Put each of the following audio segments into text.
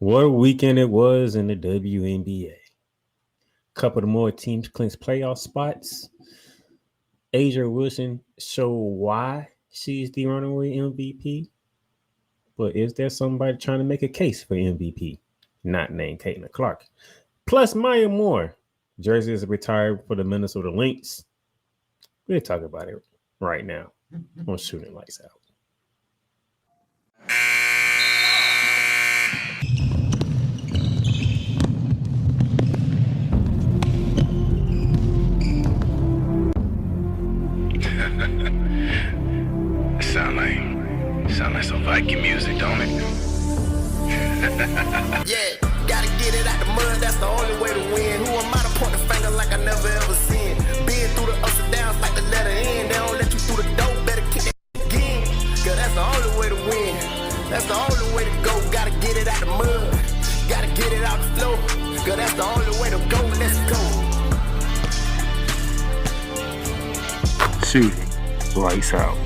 What a weekend it was in the WNBA. Couple of more teams clinched playoff spots. Asia Wilson showed why she's the runaway MVP. But is there somebody trying to make a case for MVP? Not named Caitlin Clark. Plus Maya Moore. Jersey is retired for the Minnesota Lynx. We'll talk about it right now on Shooting Lights Out. Sound like some Viking music, don't it? Yeah, gotta get it out the mud, that's the only way to win. Who am I to point the finger like I never ever seen? Been through the ups and downs like the letter N. They don't let you through the door, better kick that again. Cause that's the only way to win. That's the only way to go. Gotta get it out the mud. Gotta get it out the flow. Cause that's the only way to go. Let's go. Shooting Lights Out.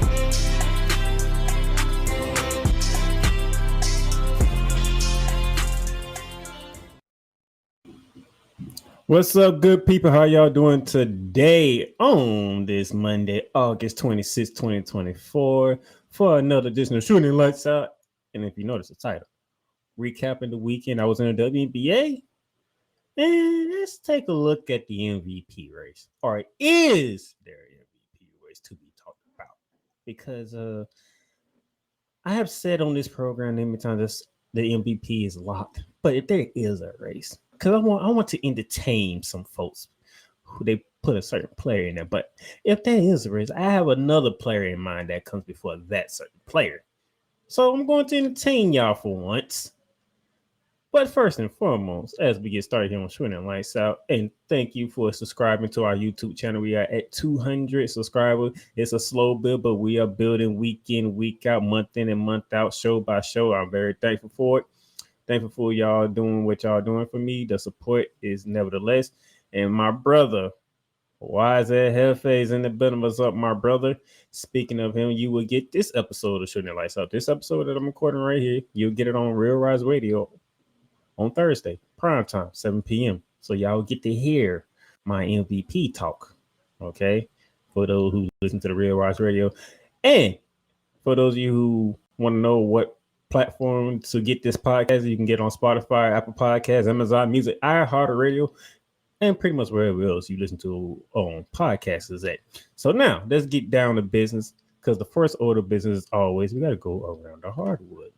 What's up, good people? How y'all doing today on this Monday, August 26, 2024, for another edition of Shooting Lights Out? And if you notice the title, recapping the weekend I was in the WNBA, and let's take a look at the MVP race. Or is there an MVP race to be talked about? Because I have said on this program many times the MVP is locked, but if there is a race, because I want to entertain some folks who they put a certain player in there. But if there is a race, I have another player in mind that comes before that certain player. So I'm going to entertain y'all for once. But first and foremost, as we get started here on Shooting Lights Out, and thank you for subscribing to our YouTube channel. We are at 200 subscribers. It's a slow build, but we are building week in, week out, month in and month out, show by show. I'm very thankful for it. Thankful for y'all doing what y'all doing for me. The support is nevertheless. And my brother, why is that Hellface in the building? What's up, my brother? Speaking of him, you will get this episode of Shooting Lights Out. This episode that I'm recording right here, you'll get it on Real Rise Radio on Thursday, prime time, 7 p.m. So y'all get to hear my MVP talk, okay? For those who listen to the Real Rise Radio. And for those of you who want to know what platform to get this podcast, you can get on Spotify, Apple Podcasts, Amazon Music, iHeartRadio, and pretty much wherever else you listen to on podcasts is at. So now let's get down to business, because the first order of business is always we got to go around the hardwood.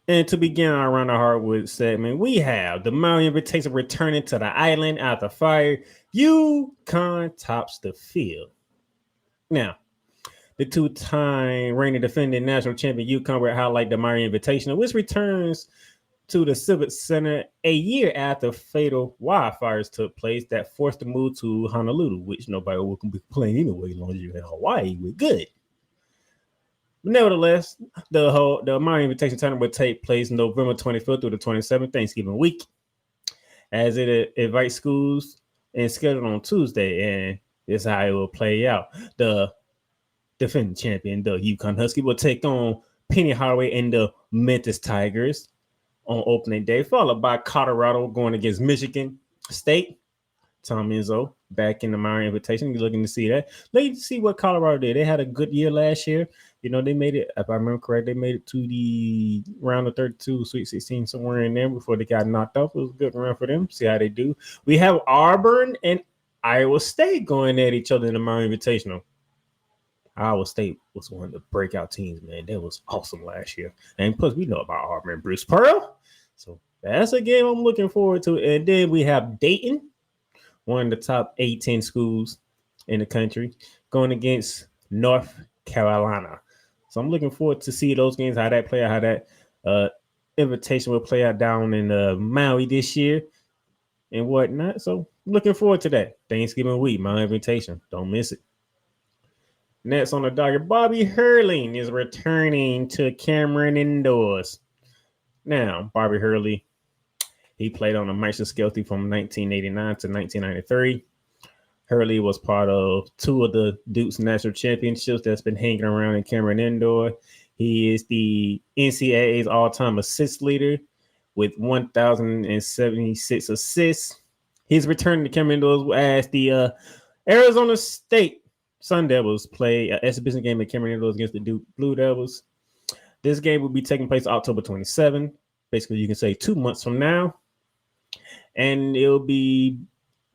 And to begin our Around the Hardwood segment, we have the Maui Invitation returning to the island after fire. UConn tops the field. Now, the two-time reigning defending national champion UConn will highlight the Maui Invitational, which returns to the Civic Center a year after fatal wildfires took place that forced the move to Honolulu, which nobody will complain anyway, as long as you're in Hawaii, we're good. Nevertheless, the Maui Invitation Tournament will take place November 25th through the 27th, Thanksgiving week, as it invites schools and scheduled on Tuesday. And this is how it will play out. The defending champion, the UConn Husky, will take on Penny Hardaway and the Memphis Tigers on opening day, followed by Colorado going against Michigan State. Tom Izzo back in the Maui Invitation. You're looking to see that. Let's see what Colorado did. They had a good year last year. You know, they made it, if I remember correct, they made it to the round of 32, Sweet 16, somewhere in there before they got knocked off. It was a good run for them. See how they do. We have Auburn and Iowa State going at each other in the Maui Invitational. Iowa State was one of the breakout teams, man. That was awesome last year. And plus, we know about Auburn and Bruce Pearl. So that's a game I'm looking forward to. And then we have Dayton, one of the top 8-10 schools in the country, going against North Carolina. So I'm looking forward to see those games, how that play out, how that invitation will play out down in Maui this year and whatnot. So looking forward to that. Thanksgiving week, my invitation. Don't miss it. Next on the docket, Bobby Hurley is returning to Cameron Indoors. Now, Bobby Hurley, he played on the Meister Skelty from 1989 to 1993. Hurley was part of 2 of the Duke's national championships that's been hanging around in Cameron Indoor. He is the NCAA's all-time assist leader with 1,076 assists. He's returning to Cameron Indoors as the Arizona State Sun Devils play an exhibition game at Cameron Indoors against the Duke Blue Devils. This game will be taking place October 27. Basically, you can say 2 months from now. And it'll be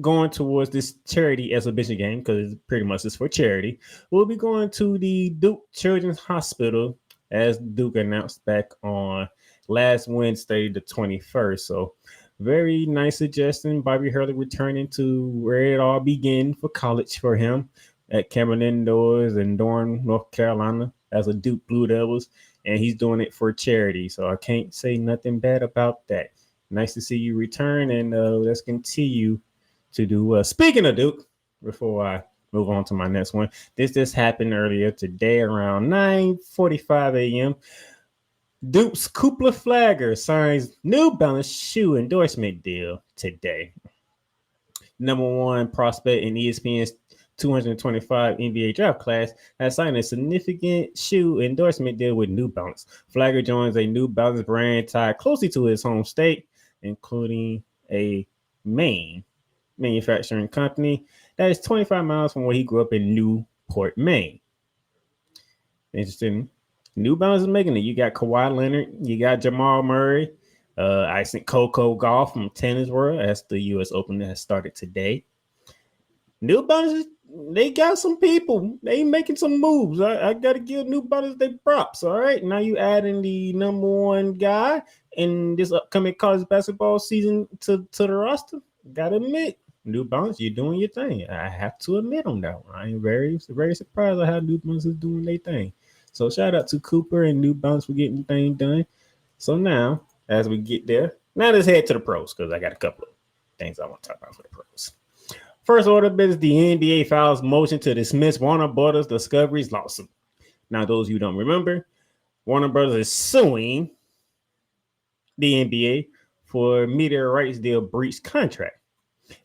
going towards this charity exhibition game because pretty much it's for charity. We'll be going to the Duke Children's Hospital, as Duke announced back on last Wednesday, the 21st. So very nice suggestion. Bobby Hurley returning to where it all began for college for him at Cameron Indoors in Durham, North Carolina, as a Duke Blue Devils. And he's doing it for charity. So I can't say nothing bad about that. Nice to see you return, and let's continue to do. Speaking of Duke, before I move on to my next one, this just happened earlier today around 9:45 a.m. Duke's Cooper Flagger signs New Balance shoe endorsement deal today. Number 1 prospect in ESPN's 225 NBA draft class has signed a significant shoe endorsement deal with New Balance. Flagger joins a New Balance brand tied closely to his home state, including a Maine manufacturing company that is 25 miles from where he grew up in Newport, Maine. Interesting. New Balance is making it. You got Kawhi Leonard, you got Jamal Murray, I think Coco Gauff from Tennis World, as the U.S. Open that has started today. New Balance, they got some people. They making some moves. I got to give New Balance their props. All right. Now you adding the number 1 guy in this upcoming college basketball season to the roster. Got to admit, New Balance, you're doing your thing. I have to admit on that one. I am very, very surprised at how New Balance is doing their thing. So shout out to Cooper and New Balance for getting the thing done. So now, as we get there, now let's head to the pros because I got a couple of things I want to talk about for the pros. First order of business, the NBA files motion to dismiss Warner Brothers Discovery's lawsuit. Now, those of you who don't remember, Warner Brothers is suing the NBA for media rights deal breach contract.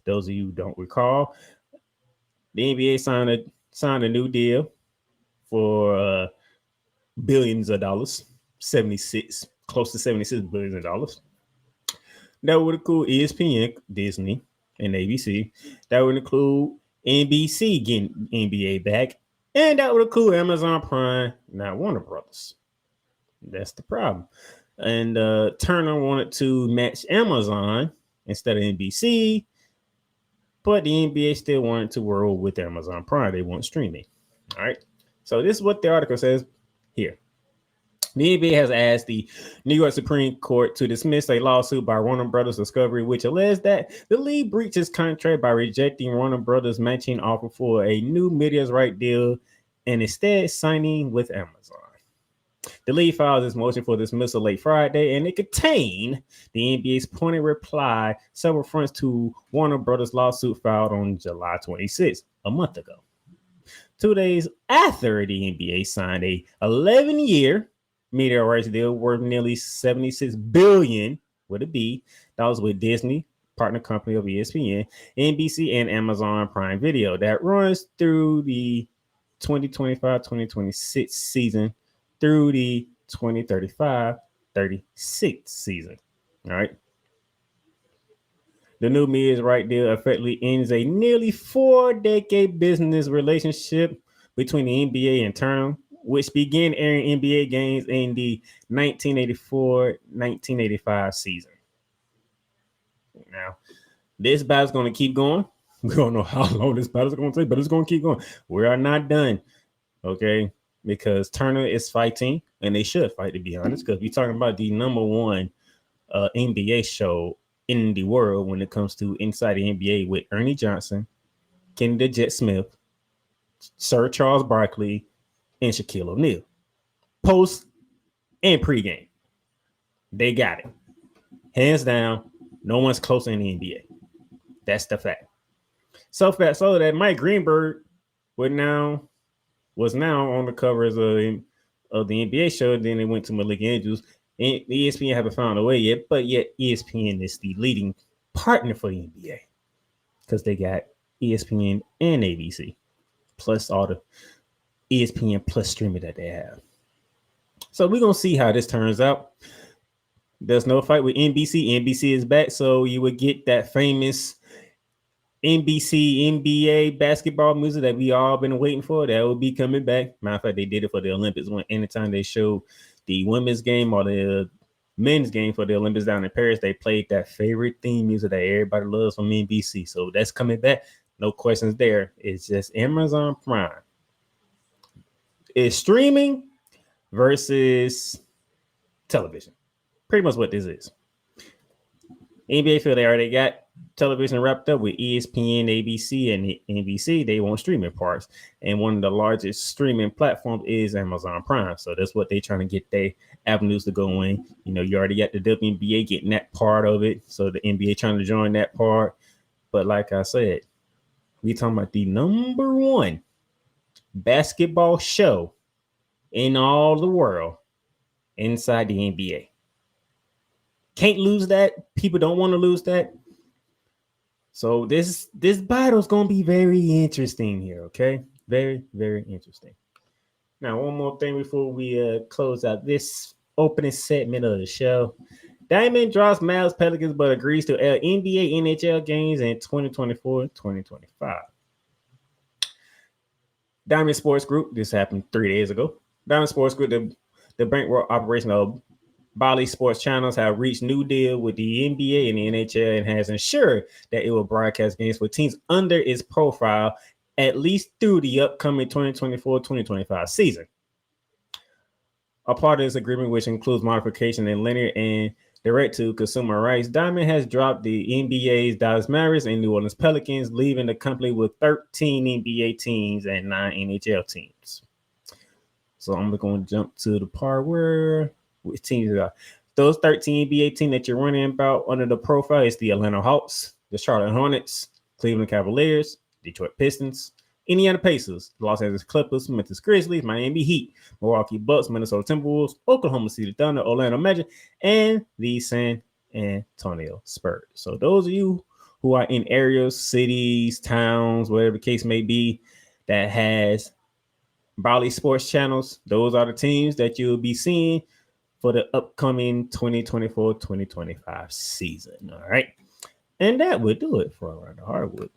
Those of you who don't recall, the NBA signed a new deal for billions of dollars, close to $76 billion. That would include ESPN, Disney, and ABC. That would include NBC getting NBA back, and that would include Amazon Prime, not Warner Brothers. That's the problem. And Turner wanted to match Amazon instead of NBC, but the NBA still wanted to roll with Amazon Prime. They want streaming. All right. So this is what the article says here. The NBA has asked the New York Supreme Court to dismiss a lawsuit by Warner Brothers Discovery, which alleged that the league breached its contract by rejecting Warner Brothers' matching offer for a new media's right deal and instead signing with Amazon. The league filed this motion for dismissal late Friday, and it contained the NBA's pointed reply several fronts to Warner Brothers' lawsuit filed on July 26th, a month ago. 2 days after the NBA signed a 11-year media rights deal worth nearly $76 billion with a B. That was with Disney, partner company of ESPN, NBC, and Amazon Prime Video. That runs through the 2025-2026 season through the 2035-36 season. All right. The new media rights deal effectively ends a nearly 4-decade business relationship between the NBA and Turner, which began airing NBA games in the 1984-1985 season. Now, this battle's going to keep going. We don't know how long this battle's going to take, but it's going to keep going. We are not done, okay? Because Turner is fighting, and they should fight, to be honest, because we're talking about the number 1 NBA show in the world when it comes to Inside the NBA with Ernie Johnson, Kenny the Jet Smith, Sir Charles Barkley, and Shaquille O'Neal. Post and pregame. They got it. Hands down, no one's closer in the NBA. That's the fact. So that Mike Greenberg was now on the covers of the NBA show. Then it went to Malik Andrews. And the ESPN haven't found a way yet, but yet ESPN is the leading partner for the NBA because they got ESPN, and ABC, plus all the ESPN Plus streaming that they have. So we're going to see how this turns out. There's no fight with NBC. NBC is back, so you would get that famous NBC NBA basketball music that we all been waiting for. That will be coming back. Matter of fact, they did it for the Olympics. When anytime they showed the women's game or the men's game for the Olympics down in Paris, they played that favorite theme music that everybody loves from NBC. So that's coming back. No questions there. It's just Amazon Prime. It's streaming versus television. Pretty much what this is. NBA feel they already got television wrapped up with ESPN, ABC, and NBC. They want streaming parts. And one of the largest streaming platforms is Amazon Prime. So that's what they're trying to get their avenues to go in. You know, you already got the WNBA getting that part of it. So the NBA trying to join that part. But like I said, we talking about the number one basketball show in all the world inside the NBA. Can't lose that. People don't want to lose that. So this battle is going to be very interesting here, okay? Very, very interesting. Now, one more thing before we close out this opening segment of the show. Diamond drops Mavs Pelicans but agrees to NBA NHL games in 2024-2025. Diamond Sports Group, this happened 3 days ago. Diamond Sports Group, the bankroll operation of Bally Sports channels have reached new deal with the NBA and the NHL and has ensured that it will broadcast games for teams under its profile at least through the upcoming 2024-2025 season. A part of this agreement, which includes modification in linear and direct-to-consumer rights, Diamond has dropped the NBA's Dallas Mavericks and New Orleans Pelicans, leaving the company with 13 NBA teams and 9 NHL teams. So I'm going to jump to the part where which teams are those 13 NBA teams that you're running about under the profile is the Atlanta Hawks, the Charlotte Hornets, Cleveland Cavaliers, Detroit Pistons, Indiana Pacers, Los Angeles Clippers, Memphis Grizzlies, Miami Heat, Milwaukee Bucks, Minnesota Timberwolves, Oklahoma City Thunder, Orlando Magic, and the San Antonio Spurs. So those of you who are in areas, cities, towns, whatever the case may be, that has Bally Sports channels, those are the teams that you'll be seeing for the upcoming 2024-2025 season. All right. And that would do it for Around the Hardwood.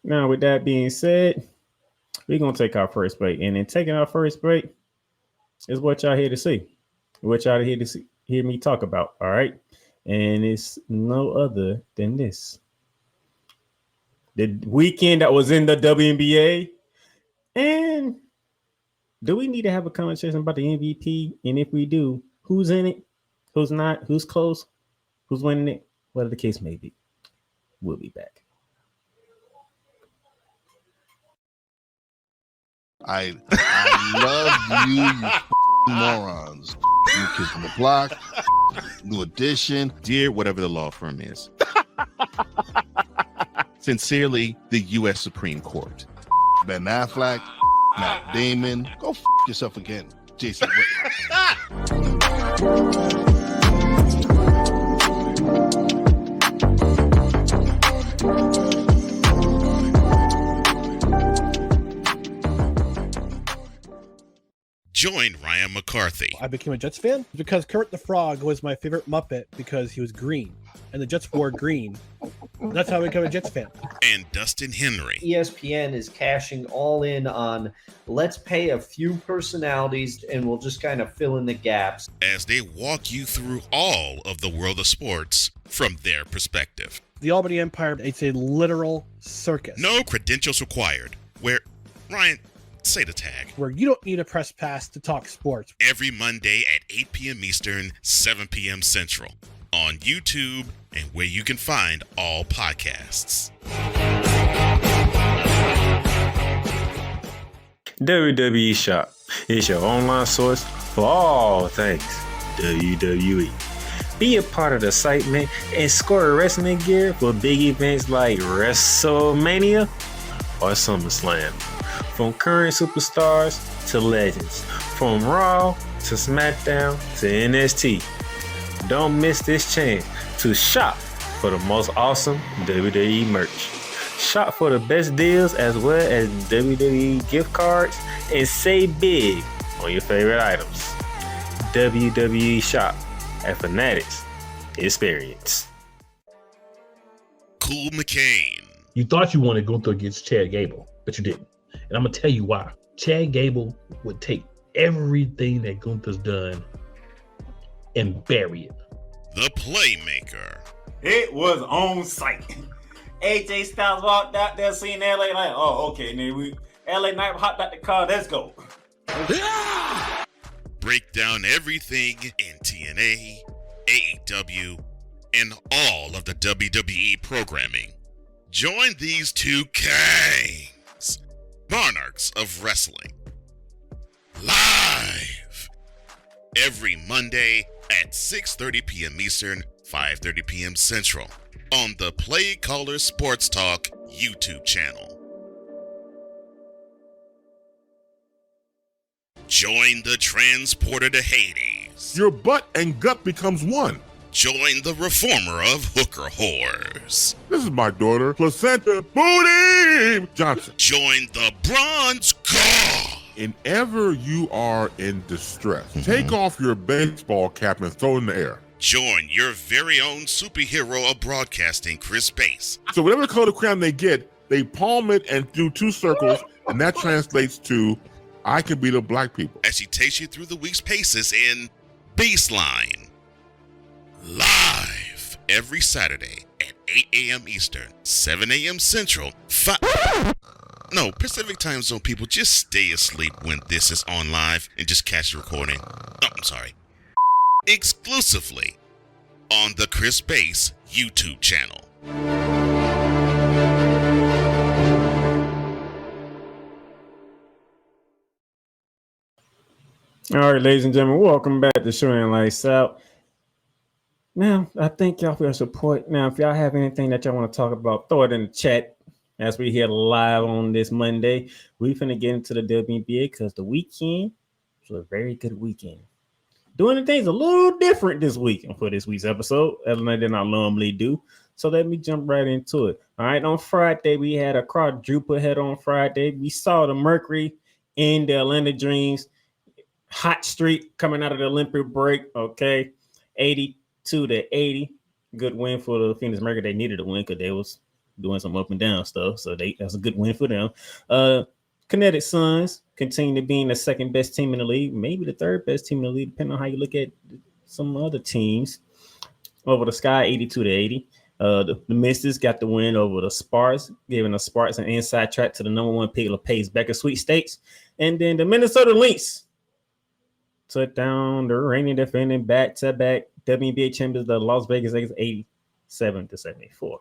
Now, with that being said, we're going to take our first break. And in taking our first break is what y'all here to see. What y'all here to see, hear me talk about. All right. And it's no other than this. The weekend that was in the WNBA. And do we need to have a conversation about the MVP? And if we do, who's in it? Who's not? Who's close? Who's winning it? Whatever the case may be. We'll be back. I love you morons. New Kids on the Block, New Edition, Dear whatever the law firm is. Sincerely, the U.S. Supreme Court. Ben Affleck, Matt Damon. Go yourself again, Jason Whitlock. Join Ryan McCarthy. I became a Jets fan because Kurt the Frog was my favorite Muppet because he was green, and the Jets wore green. That's how I became a Jets fan. And Dustin Henry. ESPN is cashing all in on let's pay a few personalities and we'll just kind of fill in the gaps. As they walk you through all of the world of sports from their perspective. The Albany Empire, it's a literal circus. No credentials required. Where, Ryan, say the tag. Where you don't need a press pass to talk sports. Every Monday at 8 p.m. Eastern, 7 p.m. Central. On YouTube and where you can find all podcasts. WWE Shop is your online source for all things WWE. Be a part of the excitement and score wrestling gear for big events like WrestleMania or SummerSlam. From current superstars to legends, from Raw to SmackDown to NXT. Don't miss this chance to shop for the most awesome WWE merch. Shop for the best deals as well as WWE gift cards and save big on your favorite items. WWE Shop at Fanatics Experience. Cool McCain. You thought you wanted Gunther against Chad Gable, but you didn't. And I'm going to tell you why. Chad Gable would take everything that Gunther's done and bury it. The Playmaker. It was on site. AJ Styles walked out there, seen LA Knight. Oh, okay, nigga. LA Knight hopped out the car. Let's go. Break down everything in TNA, AEW, and all of the WWE programming. Join these two kings, monarchs of wrestling, live every Monday at 6:30 p.m. Eastern, 5:30 p.m. Central on the Play Caller Sports Talk YouTube channel. Join the transporter to Hades. Your butt and gut becomes one. Join the reformer of hooker whores. This is my daughter, Placenta Booty Johnson. Join the bronze god. Whenever you are in distress, take off your baseball cap and throw it in the air. Join your very own superhero of broadcasting, Chris Bass. So whatever color crayon they get, they palm it and do 2 circles, and that translates to, I can beat up black people. As she takes you through the week's paces in Baseline. Live every Saturday at 8 a.m. Eastern, 7 a.m. Central, Pacific Time Zone people, just stay asleep when this is on live and just catch the recording. Oh, I'm sorry. Exclusively on the Chris Bass YouTube channel. All right, ladies and gentlemen, welcome back to Showing Lights Out. Now, I thank y'all for your support. Now, if y'all have anything that y'all want to talk about, throw it in the chat as we here live on this Monday. We finna get into the WNBA because the weekend was a very good weekend. Doing the things a little different this week for this week's episode, as I normally do. So let me jump right into it. All right, on Friday, we had a quadruple head on Friday. We saw the Mercury in the Atlanta Dreams hot streak coming out of the Olympic break. Okay, 82-80. Good win for the Phoenix Mercury. They needed a win because they was doing some up and down stuff. So that's a good win for them. Connecticut Suns continue to be the second best team in the league, maybe the third best team in the league, depending on how you look at some other teams. Over the Sky, 82-80. The Mystics got the win over the Sparks, giving the Sparks an inside track to the number 1 pick of Pace Becker sweepstakes. And then the Minnesota Lynx took down the reigning defending back-to-back WNBA champions, the Las Vegas Lakers, 87-74.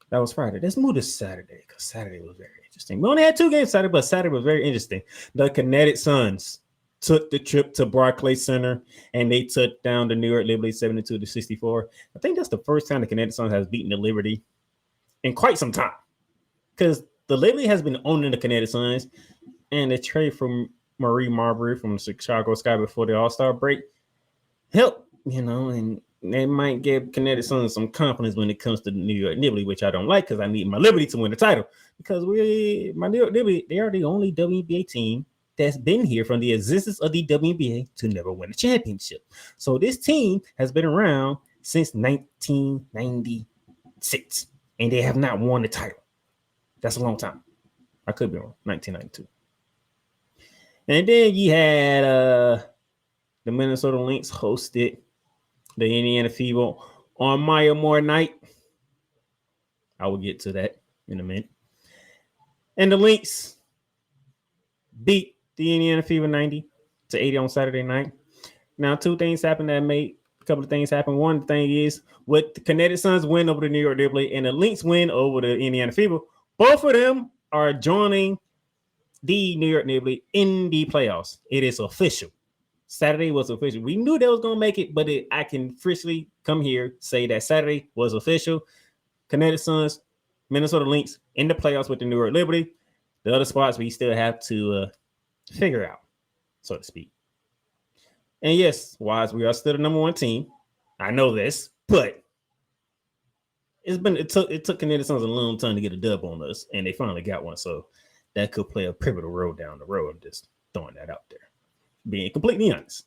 That was Friday. Let's move to Saturday because Saturday was very interesting. We only had 2 games Saturday, but Saturday was very interesting. The Connecticut Suns took the trip to Barclays Center and they took down the New York Liberty 72-64. I think that's the first time the Connecticut Suns has beaten the Liberty in quite some time because the Liberty has been owning the Connecticut Suns, and the trade from Marie Marbury from the Chicago Sky before the All-Star break helped, and they might give Connecticut Suns some confidence when it comes to the New York Liberty, which I don't like because I need my Liberty to win the title. Because my New York Liberty, they are the only WNBA team that's been here from the existence of the WNBA to never win a championship. So this team has been around since 1996, and they have not won the title. That's a long time. I could be wrong. 1992. And then you had the Minnesota Lynx hosted the Indiana Fever on Maya Moore night. I will get to that in a minute. And the Lynx beat the Indiana Fever 90-80 on Saturday night. Now, 2 things happened that made a couple of things happen. One thing is with the Connecticut Suns win over the New York Liberty and the Lynx win over the Indiana Fever, both of them are joining the New York Liberty in the playoffs. It is official. Saturday was official. We knew they was going to make it, but I can officially come here, say that Saturday was official. Connecticut Suns, Minnesota Lynx in the playoffs with the New York Liberty. The other spots we still have to figure out, so to speak. And yes, Wise, we are still the number 1 team. I know this, but it took Connecticut Suns a long time to get a dub on us, and they finally got one. So that could play a pivotal role down the road. I'm just throwing that out there, being completely honest.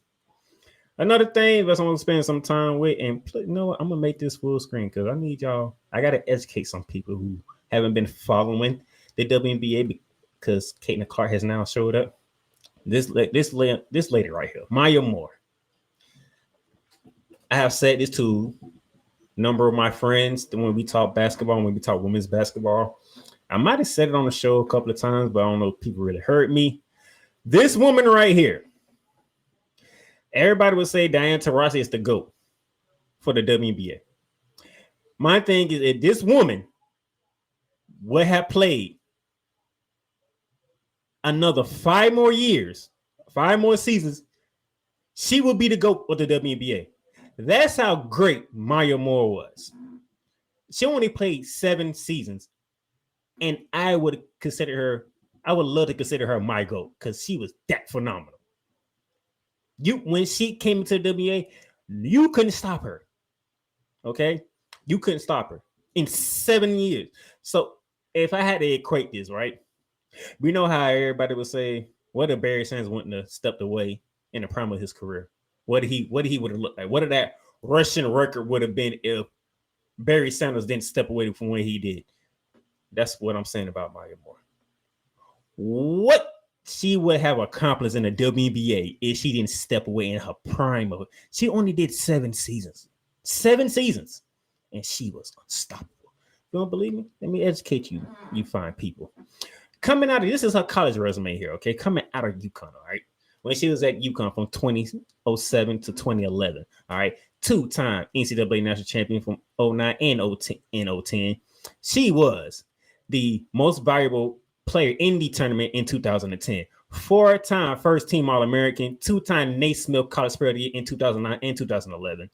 Another thing that I'm gonna spend some time with, and you know what, I'm gonna make this full screen because I need y'all. I gotta educate some people who haven't been following the WNBA because Caitlin Clark has now showed up. This lady right here, Maya Moore. I have said this to a number of my friends when we talk basketball, when we talk women's basketball. I might have said it on the show a couple of times, but I don't know if people really heard me. This woman right here. Everybody would say Diana Taurasi is the GOAT for the WNBA. My thing is, if this woman would have played another 5 more years, 5 more seasons, she would be the GOAT of the WNBA. That's how great Maya Moore was. She only played 7 seasons, and I would love to consider her my GOAT because she was that phenomenal. When she came into the WNBA, you couldn't stop her. Okay? You couldn't stop her in 7 years. So if I had to equate this, right? We know how everybody would say, what if Barry Sanders wouldn't have stepped away in the prime of his career? What he would have looked like? What did that rushing record would have been if Barry Sanders didn't step away from what he did? That's what I'm saying about Maya Moore. What she would have accomplished in the WNBA if she didn't step away in her prime of it. She only did 7 seasons. 7 seasons. And she was unstoppable. You don't believe me? Let me educate you, you fine people. Coming out of this is her college resume here, okay? Coming out of UConn, all right? When she was at UConn from 2007 to 2011, all right? 2-time NCAA national champion from 09 and 010. She was the most valuable player in the tournament in 2010. 4-time first team All-American, 2-time Naismith College Player of the Year in 2009 and 2011.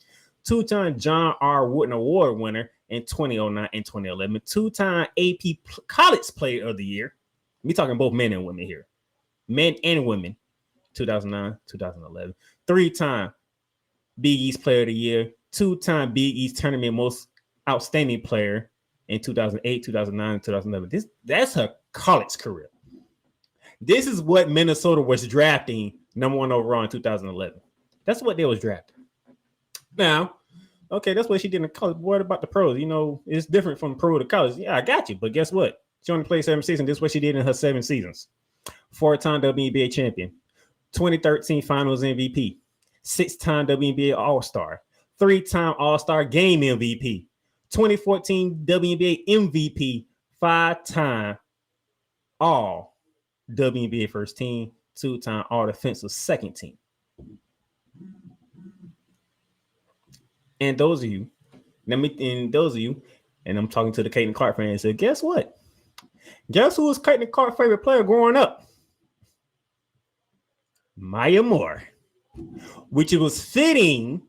2-time John R. Wooden Award winner in 2009 and 2011. 2-time AP College Player of the Year. We're talking both men and women here. Men and women. 2009, 2011. 3-time Big East Player of the Year. 2-time Big East Tournament Most Outstanding Player in 2008, 2009, and 2011. That's her college career. This is what Minnesota was drafting number 1 overall in 2011. That's what they was drafting. Now, okay, that's what she did in college. What about the pros? You know, it's different from pro to college. Yeah, I got you. But guess what? She only played 7 seasons. This is what she did in her 7 seasons. 4-time WNBA champion. 2013 Finals MVP. 6-time WNBA All-Star. 3-time All-Star Game MVP. 2014 WNBA MVP. 5-time All WNBA first team. 2-time All Defensive second team. And those of you, and I'm talking to the Caitlin Clark fans, said, guess what? Guess who was Caitlin Clark's favorite player growing up? Maya Moore. Which it was fitting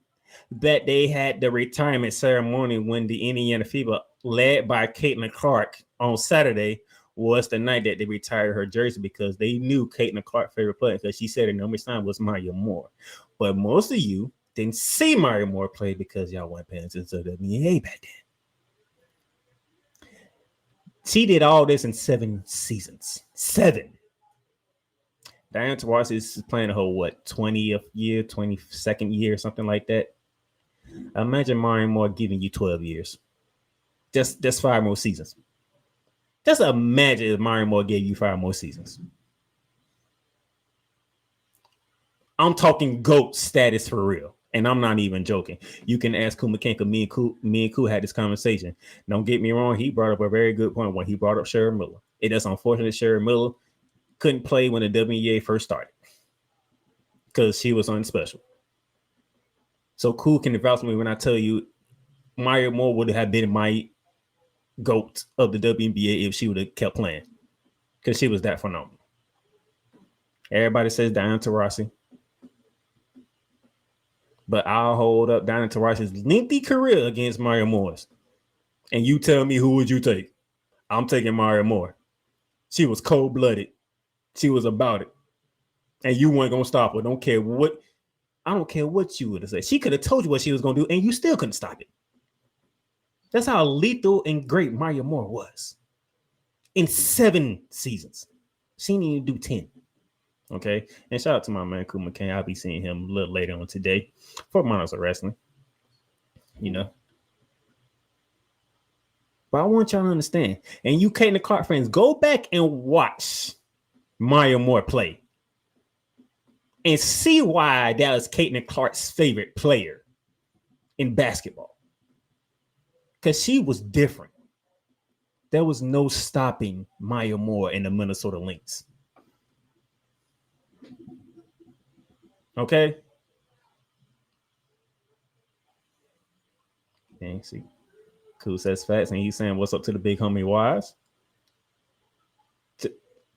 that they had the retirement ceremony when the Indiana Fever, led by Caitlin Clark on Saturday, was the night that they retired her jersey because they knew Caitlin Clark's favorite player because she said her number sign was Maya Moore. But most of you didn't see Maya Moore play because y'all weren't paying attention to the WNBA back then. She did all this in 7 seasons. 7. Diana Taurasi is playing her 20th year, 22nd year, something like that. Imagine Maya Moore giving you 12 years. That's 5 more seasons. Just imagine if Maya Moore gave you 5 more seasons. I'm talking GOAT status for real. And I'm not even joking. You can ask Koo McKinka. Me and Koo had this conversation. Don't get me wrong. He brought up a very good point when he brought up Sherry Miller. It is unfortunate Sherry Miller couldn't play when the WNBA first started because she was unspecial. So Koo can vouch for me when I tell you Maya Moore would have been my GOAT of the WNBA if she would have kept playing because she was that phenomenal. Everybody says Diana Taurasi. But I'll hold up Diana Taurasi's lengthy career against Maya Moore's. And you tell me who would you take? I'm taking Maya Moore. She was cold-blooded. She was about it. And you weren't going to stop her. I don't care what you would have said. She could have told you what she was going to do, and you still couldn't stop it. That's how lethal and great Maya Moore was. In 7 seasons. She didn't even do 10. Okay. And shout out to my man Kuma Kane. I'll be seeing him a little later on today for Monarchs of Wrestling. You know. But I want y'all to understand. And you Caitlin Clark fans, go back and watch Maya Moore play. And see why that was Caitlin Clark's favorite player in basketball. Because she was different. There was no stopping Maya Moore in the Minnesota Lynx. Okay? And see. Cool says facts, and he's saying, what's up to the big homie Wise?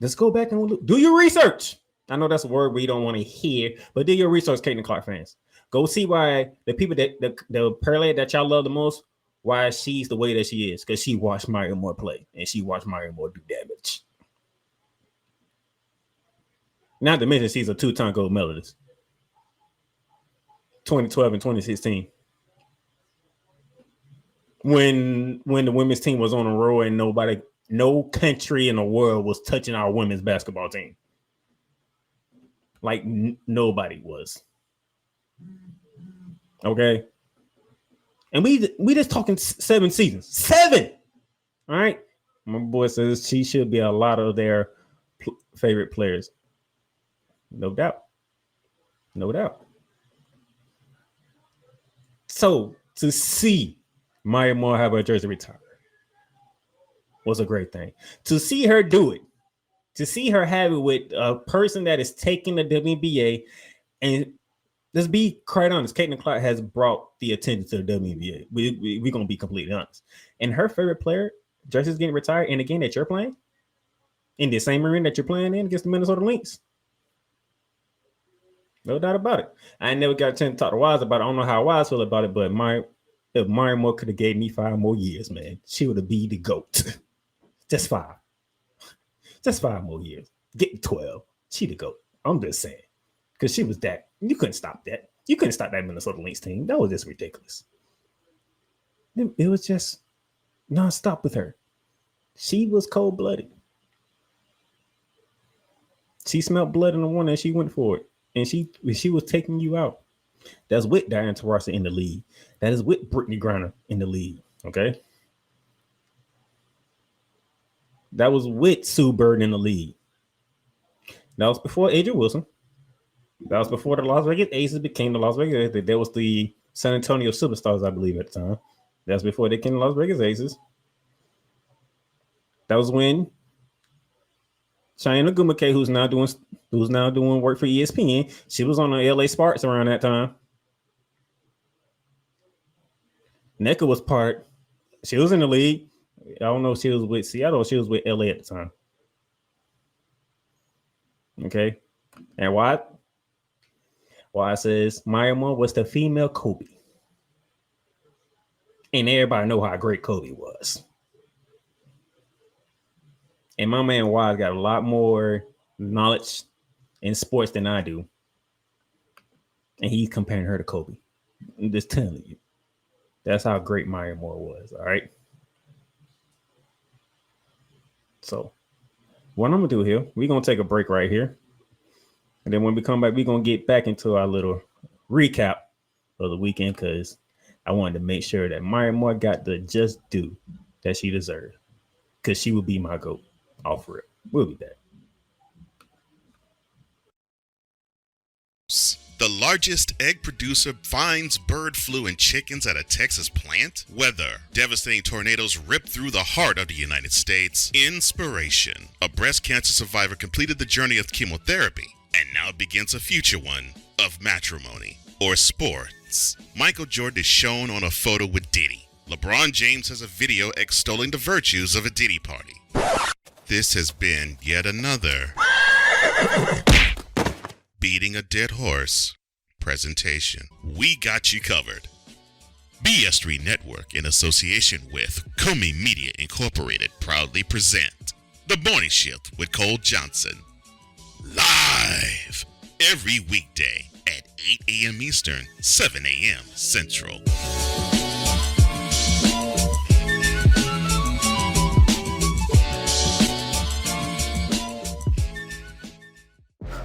Let's go back and do your research. I know that's a word we don't want to hear, but do your research, Caitlin Clark fans. Go see why the people that the parallel that y'all love the most, why she's the way that she is, because she watched Maya Moore play and she watched Maya Moore do damage. Not to mention she's a 2-time gold medalist. 2012 and 2016. When the women's team was on a roll and no country in the world was touching our women's basketball team. Like nobody was. Okay. And we just talking 7 seasons. 7. All right. My boy says she should be a lot of their favorite players. No doubt. No doubt. So to see Maya Moore have her jersey retired was a great thing. To see her do it, to see her have it with a person that is taking the WNBA, and let's be quite honest, Caitlin Clark has brought the attention to the WNBA. We're going to be completely honest. And her favorite player, jersey is getting retired in the game that you're playing, in the same arena that you're playing in against the Minnesota Lynx. No doubt about it. I never got a chance to talk to Wise about it. I don't know how Wise feel about it, but if Maya Moore could have gave me 5 more years, man, she would have been the GOAT. Just 5. Just 5 more years. Get 12. She the GOAT. I'm just saying. Because she was that. You couldn't stop that. You couldn't stop that Minnesota Lynx team. That was just ridiculous. It was just nonstop with her. She was cold-blooded. She smelled blood in the one and she went for it. And she was taking you out. That's with Diana Taurasi in the league. That is with Brittany Griner in the league. Okay. That was with Sue Bird in the league. That was before Adrian Wilson. That was before the Las Vegas Aces became the Las Vegas Aces. There was the San Antonio Superstars, I believe, at the time. That's before they became the Las Vegas Aces. That was when Cheyenne Ogumake, who's now doing work for ESPN, she was on the LA Sparks around that time. NECA was part. She was in the league. I don't know if she was with Seattle or she was with LA at the time. Okay. And why it says Maya Moore was the female Kobe. And everybody know how great Kobe was. And my man Wise got a lot more knowledge in sports than I do. And he's comparing her to Kobe. I'm just telling you. That's how great Maya Moore was. All right. So what I'm going to do here, we're going to take a break right here. And then when we come back, we're going to get back into our little recap of the weekend because I wanted to make sure that Maya Moore got the just due that she deserved because she would be my GOAT. All for it. We'll be back. The largest egg producer finds bird flu in chickens at a Texas plant. Weather. Devastating tornadoes rip through the heart of the United States. Inspiration. A breast cancer survivor completed the journey of chemotherapy and now begins a future one of matrimony or sports. Michael Jordan is shown on a photo with Diddy. LeBron James has a video extolling the virtues of a Diddy party. This has been yet another Beating a Dead Horse presentation. We got you covered. BS3 Network, in association with Comey Media Incorporated, proudly present The Morning Shift with Cole Johnson. Live every weekday at 8 a.m. Eastern, 7 a.m. Central.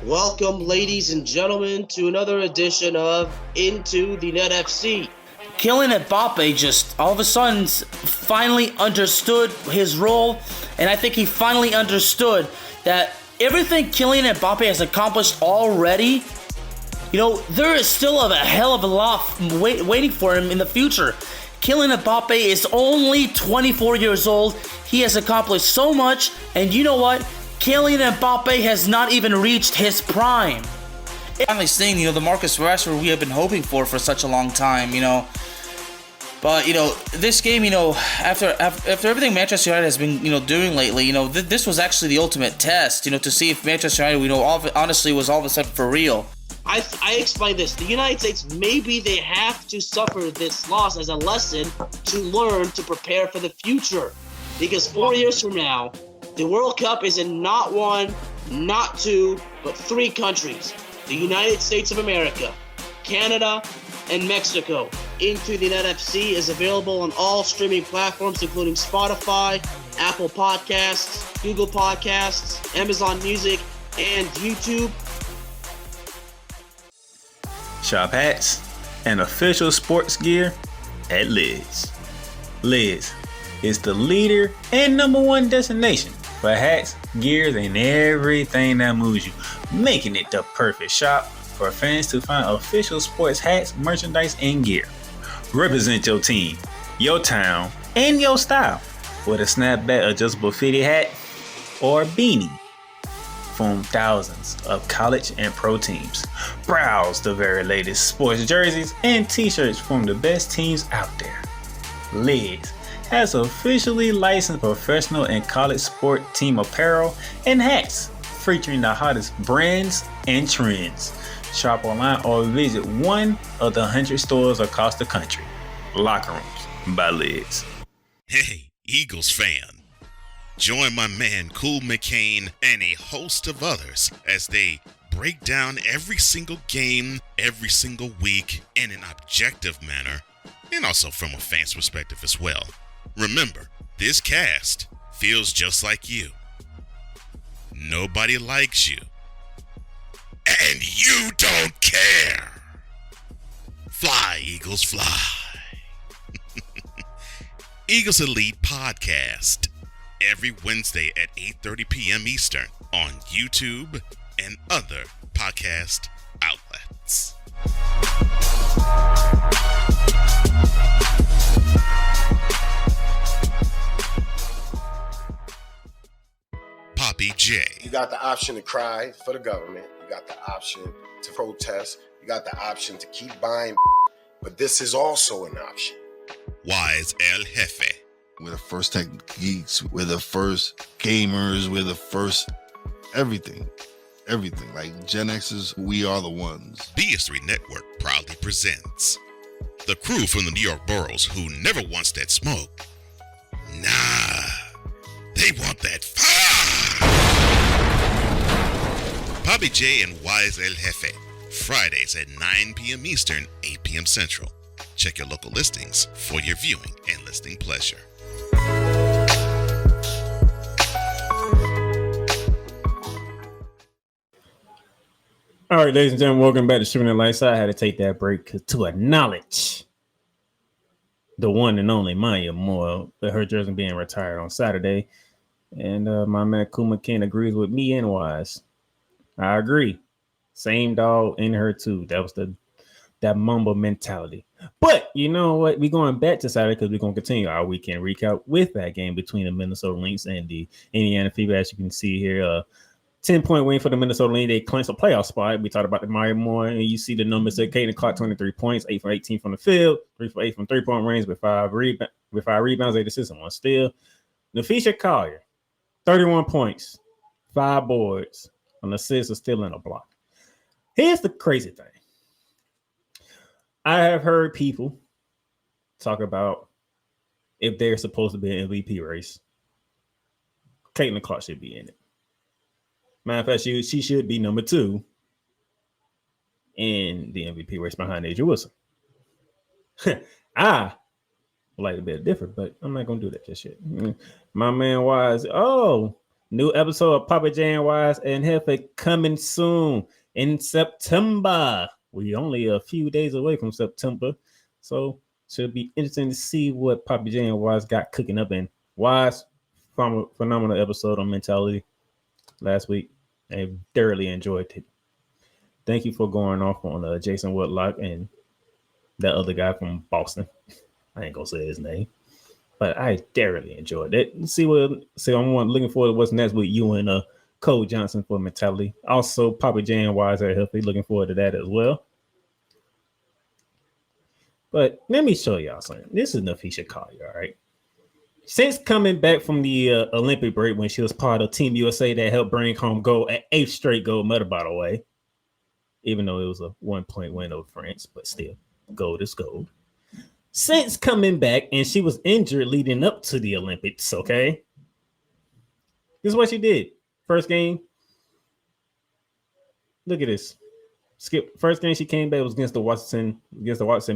Welcome, ladies and gentlemen, to another edition of Into the Net FC. Kylian Mbappe just all of a sudden finally understood his role, and I think he finally understood that everything Kylian Mbappe has accomplished already, there is still a hell of a lot waiting for him in the future. Kylian Mbappe is only 24 years old. He has accomplished so much, and you know what? Kylian Mbappe has not even reached his prime. Finally seeing, the Marcus Rashford we have been hoping for such a long time, But, this game, after everything Manchester United has been, doing lately, this was actually the ultimate test, to see if Manchester United, honestly was all of a sudden for real. I explained this. The United States, maybe they have to suffer this loss as a lesson to learn to prepare for the future. Because 4 years from now, the World Cup is in not one, not two, but 3 countries. The United States of America, Canada, and Mexico. Into the Net FC is available on all streaming platforms, including Spotify, Apple Podcasts, Google Podcasts, Amazon Music, and YouTube. Shop hats and official sports gear at Lids. Lids is the leader and #1 destination for hats, gears, and everything that moves you, making it the perfect shop for fans to find official sports hats, merchandise, and gear. Represent your team, your town, and your style with a snapback adjustable fitted hat or beanie from thousands of college and pro teams. Browse the very latest sports jerseys and t-shirts from the best teams out there. Lids has officially licensed professional and college sport team apparel and hats featuring the hottest brands and trends. Shop online or visit one of the 100 stores across the country. Locker Rooms by Lids. Hey, Eagles fan. Join my man Cool McCain and a host of others as they break down every single game, every single week in an objective manner, and also from a fan's perspective as well. Remember, this cast feels just like you. Nobody likes you. And you don't care. Fly, Eagles, fly. Eagles Elite Podcast. Every Wednesday at 8:30 p.m. Eastern on YouTube and other podcast outlets. Poppy J. You got the option to cry for the government. You got the option to protest. You got the option to keep buying, but this is also an option. Wise El Jefe. We're the first tech geeks. We're the first gamers. We're the first everything. Everything. Like Gen X's, we are the ones. BS3 Network proudly presents the crew from the New York boroughs who never wants that smoke. Nah, they want that fire. Poppy J and Wise El Jefe. Fridays at 9 p.m. Eastern, 8 p.m. Central. Check your local listings for your viewing and listening pleasure. All right, ladies and gentlemen, welcome back to Shooting the Lights Out. I had to take that break to acknowledge the one and only Maya Moore, her jersey being retired on Saturday. And my man Kuma Ken agrees with me and Wise. I agree. Same dog in her too. That was that mumble mentality. But you know what? We're going back to Saturday because we're going to continue our weekend recap with that game between the Minnesota Lynx and the Indiana Fever. As you can see here, 10-point win for the Minnesota Lynx. They clinched a playoff spot. We talked about the Maya Moore, and you see the numbers there. Kaden Clark, 23 points, 8 for 18 from the field, 3 for 8 from 3-point range with 5 rebounds, 8 assists, and 1 steal. Napheesa Collier, 31 points, 5 boards, an assist, a steal, and a block. Here's the crazy thing. I have heard people talk about if they're supposed to be an MVP race, Caitlin Clark should be in it. Matter of fact, she should be number 2 in the MVP race behind Asia Wilson. I would like to be different, but I'm not going to do that just yet. My man Wise, New episode of Papa J and Wise and Hefe coming soon in September. We're only a few days away from September, so should be interesting to see what Papa J and Wise got cooking up. In Wise, phenomenal episode on mentality last week. I thoroughly enjoyed it. Thank you for going off on Jason Woodlock and that other guy from Boston. I ain't gonna say his name, but I thoroughly enjoyed it. I'm looking forward to what's next with you and Cole Johnson for mentality. Also, Papa J and Wise are healthy. Looking forward to that as well. But let me show y'all something. This is Napheesa Collier, all right? Since coming back from the Olympic break when she was part of Team USA that helped bring home gold, an 8th straight gold medal, by the way, even though it was a 1-point win over France, but still, gold is gold. Since coming back, and she was injured leading up to the Olympics, okay? This is what she did. First game. Look at this. Skip. First game she came back was against the Washington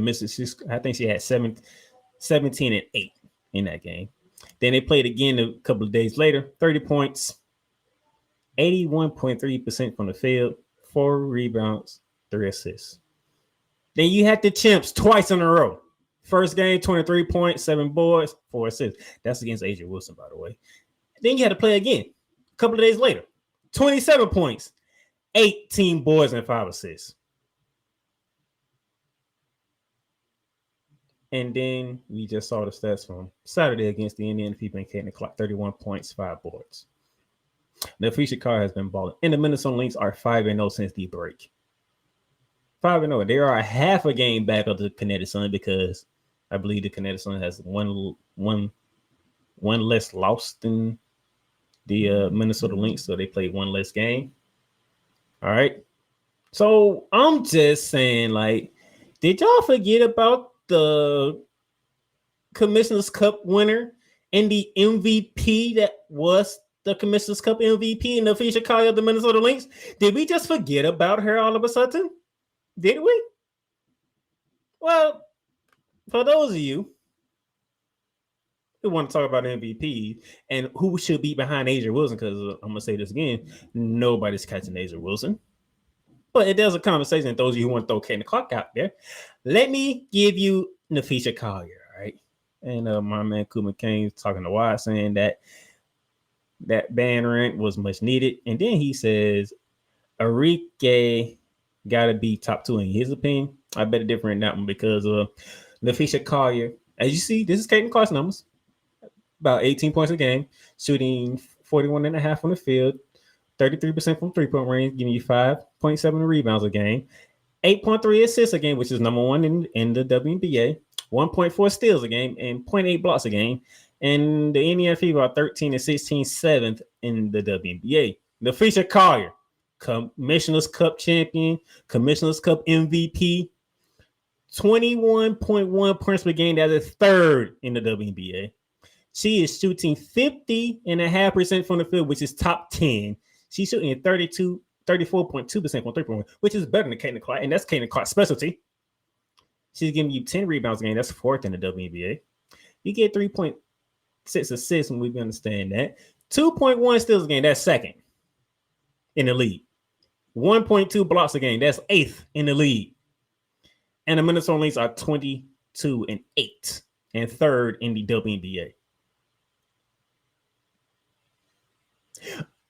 Mystics. I think she had 17 and 8 in that game. Then they played again a couple of days later. 30 points, 81.3% from the field, 4 rebounds, 3 assists. Then you had the champs twice in a row. First game, 23 points, 7 boards, 4 assists. That's against Asia Wilson, by the way. Then you had to play again a couple of days later. 27 points, 18 boards, and 5 assists. And then we just saw the stats from Saturday against the Indiana Fever and Caitlin Clark, 31 points, 5 boards. Napheesa Collier has been balling. And the Minnesota Lynx are 5-0 since the break. 5-0. They are a half a game back of the Connecticut Sun because I believe the Connecticut Sun has one less loss than the Minnesota Lynx, so they played one less game. All right. So I'm just saying, like, did y'all forget about the Commissioner's Cup winner and the MVP that was the Commissioner's Cup MVP and Napheesa Collier of the Minnesota Lynx? Did we just forget about her all of a sudden? Did we? Well, for those of you who want to talk about MVP and who should be behind Asia Wilson, because I'm going to say this again, nobody's catching Asia Wilson. But it does a conversation, and those of you who want to throw Caitlin Clark out there, let me give you Napheesa Collier, all right? And my man Kuma Kane talking to Wyatt saying that ban rent was much needed. And then he says, Arike got to be top 2 in his opinion. I bet a different that one because Napheesa Collier, as you see, this is Caitlin Clark's numbers. About 18 points a game, shooting 41.5 from the field, 33% from 3-point range, giving you 5.7 rebounds a game, 8.3 assists a game, which is number 1 in the WNBA, 1.4 steals a game, and 0.8 blocks a game. And the Indiana Fever are 13 and 16, 7th in the WNBA. Napheesa Collier, Commissioner's Cup champion, Commissioner's Cup MVP, 21.1 points per game. That is 3rd in the WNBA. She is shooting 50.5% from the field, which is top 10. She's shooting at 34.2% from 3-point, which is better than Caitlin Clark, and that's Caitlin Clark's specialty. She's giving you 10 rebounds a game. That's 4th in the WNBA. You get 3.6 assists, and we understand that. 2.1 steals a game. That's 2nd in the league. 1.2 blocks a game. That's 8th in the league. And the Minnesota Lynx are 22 and 8 and 3rd in the WNBA.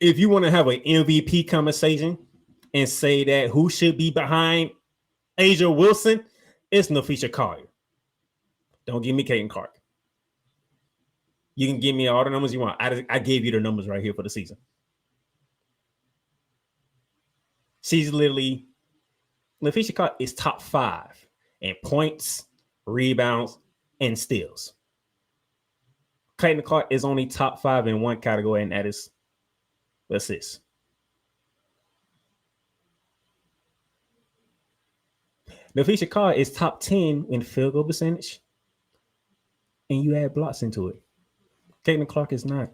If you want to have an MVP conversation and say that who should be behind Asia Wilson, it's Napheesa Collier. Don't give me Caitlin Clark. You can give me all the numbers you want. I gave you the numbers right here for the season. She's literally, Napheesa Collier is top 5 in points, rebounds, and steals. Caitlin Clark is only top 5 in one category, and that is assists. Napheesa Collier is top 10 in field goal percentage, and you add blocks into it. Caitlin Clark is not.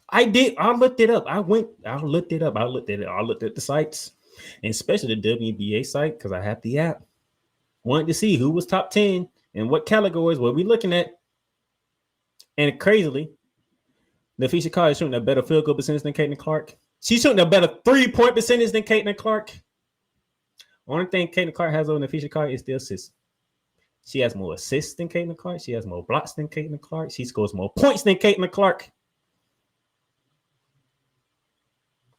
I looked it up. I looked it up. I looked at the sites, and especially the WNBA site, because I have the app. Wanted to see who was top 10 and what categories were we looking at. And crazily, Napheesa Collier is shooting a better field goal percentage than Caitlin Clark. She's shooting a better 3-point percentage than Caitlin Clark. Only thing Caitlin Clark has over Napheesa Collier is the assists. She has more assists than Caitlin Clark. She has more blocks than Caitlin Clark. She scores more points than Caitlin Clark.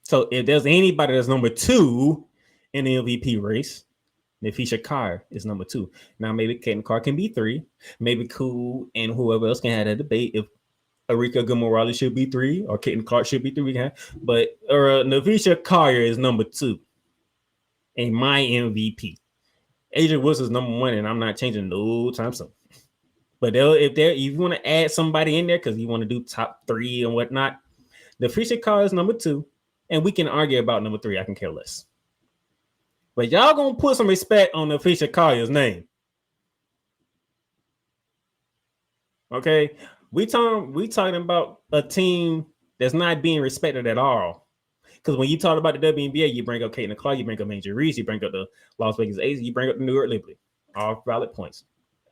So if there's anybody that's number 2 in the MVP race, Napheesa Collier is number 2. Now maybe Caitlin Clark can be 3. Maybe Cool and whoever else can have that debate if Arika Gumorali should be 3 or Caitlin Clark should be 3. We can have, but Napheesa Collier is number 2 in my MVP. Adrian Wilson's number 1, and I'm not changing no time soon. But if you want to add somebody in there because you want to do top 3 and whatnot, Napheesa Collier is number 2, and we can argue about number 3. I can care less. But y'all gonna put some respect on Napheesa Collier's name, okay? We talking about a team that's not being respected at all. Because when you talk about the WNBA, you bring up Caitlin Clark, you bring up Angel Reese, you bring up the Las Vegas Aces, you bring up the New York Liberty. All valid points.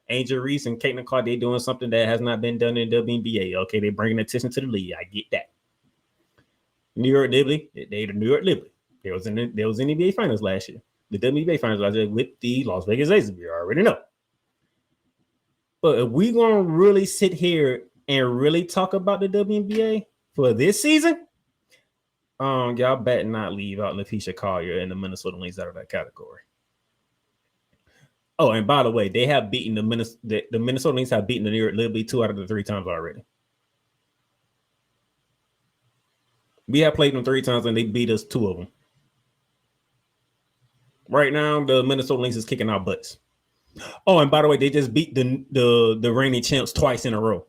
Angel Reese and Caitlin Clark, they're doing something that has not been done in the WNBA. Okay, they're bringing attention to the league. I get that. New York Liberty, they the New York Liberty. They was in the NBA Finals last year. The WNBA Finals last year with the Las Vegas Aces. We already know. But if we're going to really sit here and really talk about the WNBA for this season, y'all better not leave out Napheesa Collier and the Minnesota Lynx out of that category. Oh, and by the way, they have beaten the Minnesota Lynx have beaten the New York Liberty 2 out of the 3 times already. We have played them 3 times and they beat us 2 of them. Right now, the Minnesota Lynx is kicking our butts. Oh, and by the way, they just beat the reigning champs twice in a row.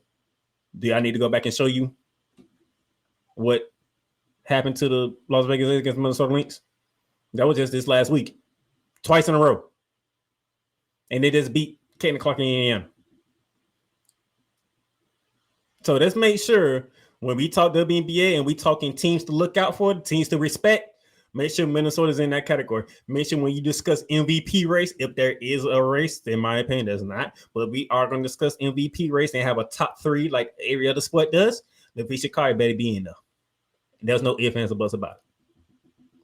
Do I need to go back and show you what happened to the Las Vegas Aces against Minnesota Lynx? That was just this last week. Twice in a row. And they just beat Caitlin Clark and Indiana. So let's make sure when we talk WNBA and we talking teams to look out for, teams to respect, make sure Minnesota's in that category. Make sure when you discuss MVP race, if there is a race, in my opinion, there's not. But we are going to discuss MVP race and have a top 3 like every other sport does. Napheesa Collier better be in there. There's no ifs, ands, or buts about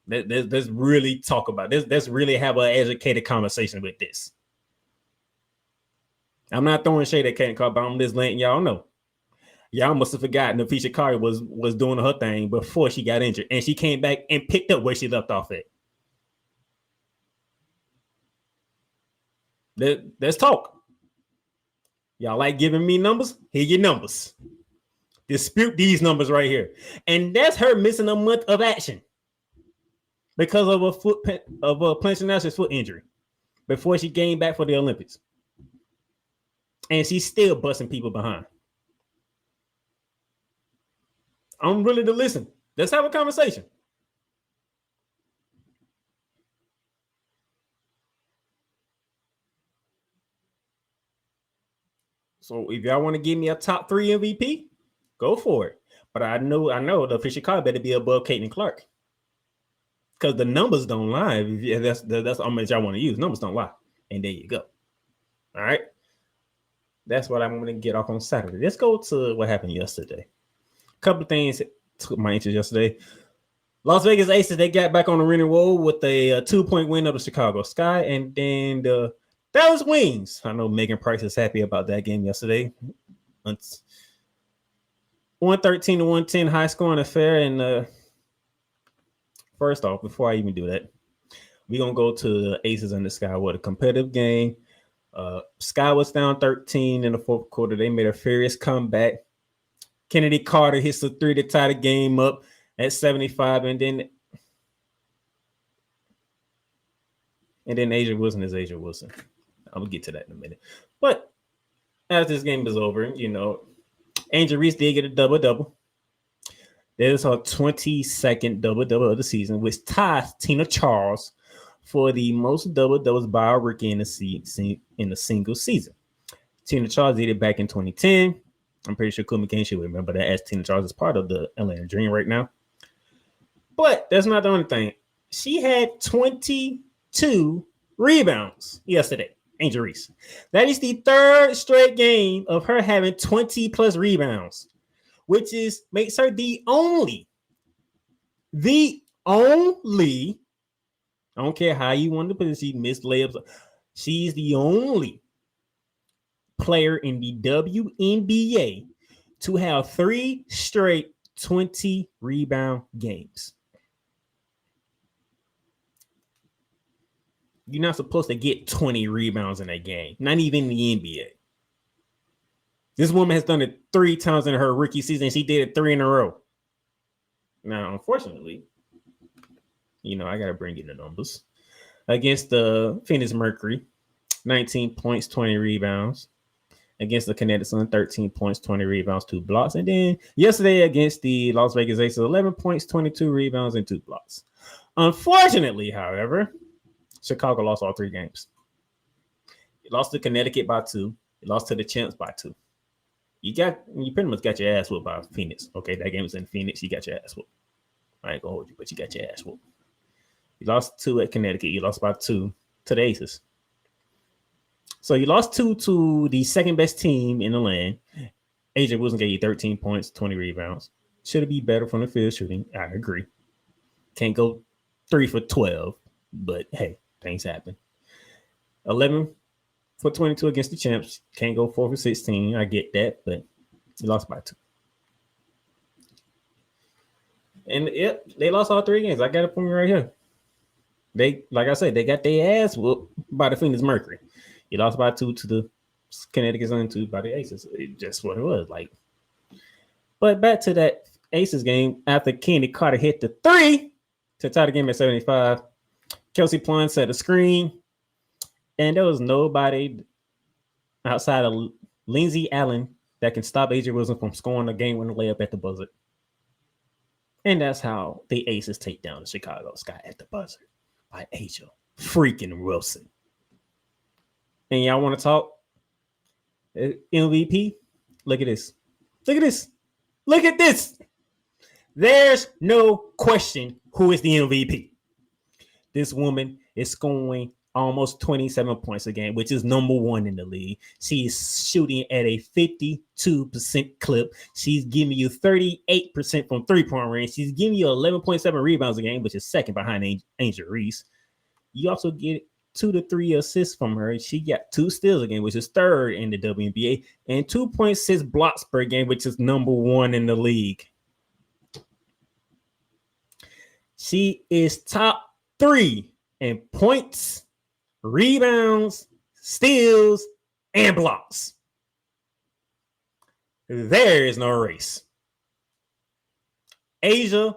it. Let's really talk about this. Let's really have an educated conversation with this. I'm not throwing shade at Caitlin Clark, but I'm just letting y'all know. Y'all must have forgotten Napheesa Collier was doing her thing before she got injured, and she came back and picked up where she left off at. Let's talk. Y'all like giving me numbers? Here your numbers. Dispute these numbers right here. And that's her missing a month of action because of a plantar fasciitis foot injury before she came back for the Olympics. And she's still busting people behind. I'm willing to listen. Let's have a conversation. So if y'all want to give me a top 3 MVP, go for it. But I know the Napheesa Collier better be above Caitlin Clark. Because the numbers don't lie. That's how much y'all want to use. Numbers don't lie. And there you go. All right. That's what I'm going to get off on Saturday. Let's go to what happened yesterday. A couple of things took my interest yesterday. Las Vegas Aces, they got back on the winning roll with a 2-point win of the Chicago Sky. And then the Dallas Wings. I know Megan Price is happy about that game yesterday. 113-110 high scoring affair. And first off, before I even do that, we're going to go to the Aces and the Sky. What a competitive game. Sky was down 13 in the 4th quarter. They made a furious comeback. Kennedy Carter hits the 3 to tie the game up at 75, and then Asia Wilson is Asia Wilson. I'm gonna get to that in a minute. But as this game is over, Angel Reese did get a double-double. There's her 22nd double-double of the season, which ties Tina Charles for the most double-doubles by a rookie in a single season. Tina Charles did it back in 2010. I'm pretty sure Kuma Kane should remember that, as Tina Charles is part of the Atlanta Dream right now. But that's not the only thing. She had 22 rebounds yesterday, Angel Reese. That is the 3rd straight game of her having 20-plus rebounds, which makes her the only, I don't care how you want to put it, she missed layups. She's the only player in the WNBA to have 3 straight 20 rebound games. You're not supposed to get 20 rebounds in a game, not even in the NBA. This woman has done it 3 times in her rookie season. She did it 3 in a row. Now, unfortunately, I got to bring in the numbers. Against the Phoenix Mercury, 19 points, 20 rebounds. Against the Connecticut Sun, 13 points, 20 rebounds, 2 blocks. And then yesterday against the Las Vegas Aces, 11 points, 22 rebounds, and 2 blocks. Unfortunately, however, Chicago lost all 3 games. It lost to Connecticut by 2. It lost to the Champs by 2. You pretty much got your ass whooped by Phoenix. Okay, that game was in Phoenix. You got your ass whooped. I ain't gonna hold you, but you got your ass whooped. You lost 2 at Connecticut. You lost by 2 to the Aces. So you lost 2 to the second best team in the land. AJ Wilson gave you 13 points, 20 rebounds. Should it be better from the field shooting? I agree. Can't go 3 for 12, but hey, things happen. 11 for 22 against the Champs. Can't go 4 for 16. I get that, but you lost by 2. And they lost all 3 games. I got it from you right here. They, like I said, they got their ass whooped by the Phoenix Mercury. You lost by 2 to the Connecticut Sun, 2 by the Aces. It's just what it was like. But back to that Aces game, after Kenny Carter hit the 3 to tie the game at 75, Kelsey Plum set a screen, and there was nobody outside of Lindsey Allen that can stop AJ Wilson from scoring a game-winning layup at the buzzer. And that's how the Aces take down the Chicago Sky at the buzzer by AJ freaking Wilson. And y'all want to talk MVP? Look at this. Look at this. Look at this. There's no question who is the MVP. This woman is scoring almost 27 points a game, which is number 1 in the league. She is shooting at a 52% clip. She's giving you 38% from three-point range. She's giving you 11.7 rebounds a game, which is second behind Angel Reese. You also get 2 to 3 assists from her. She got 2 steals a game, which is third in the WNBA, and 2.6 blocks per game, which is number 1 in the league. She is top 3 in points, rebounds, steals, and blocks. There is no race. Asia,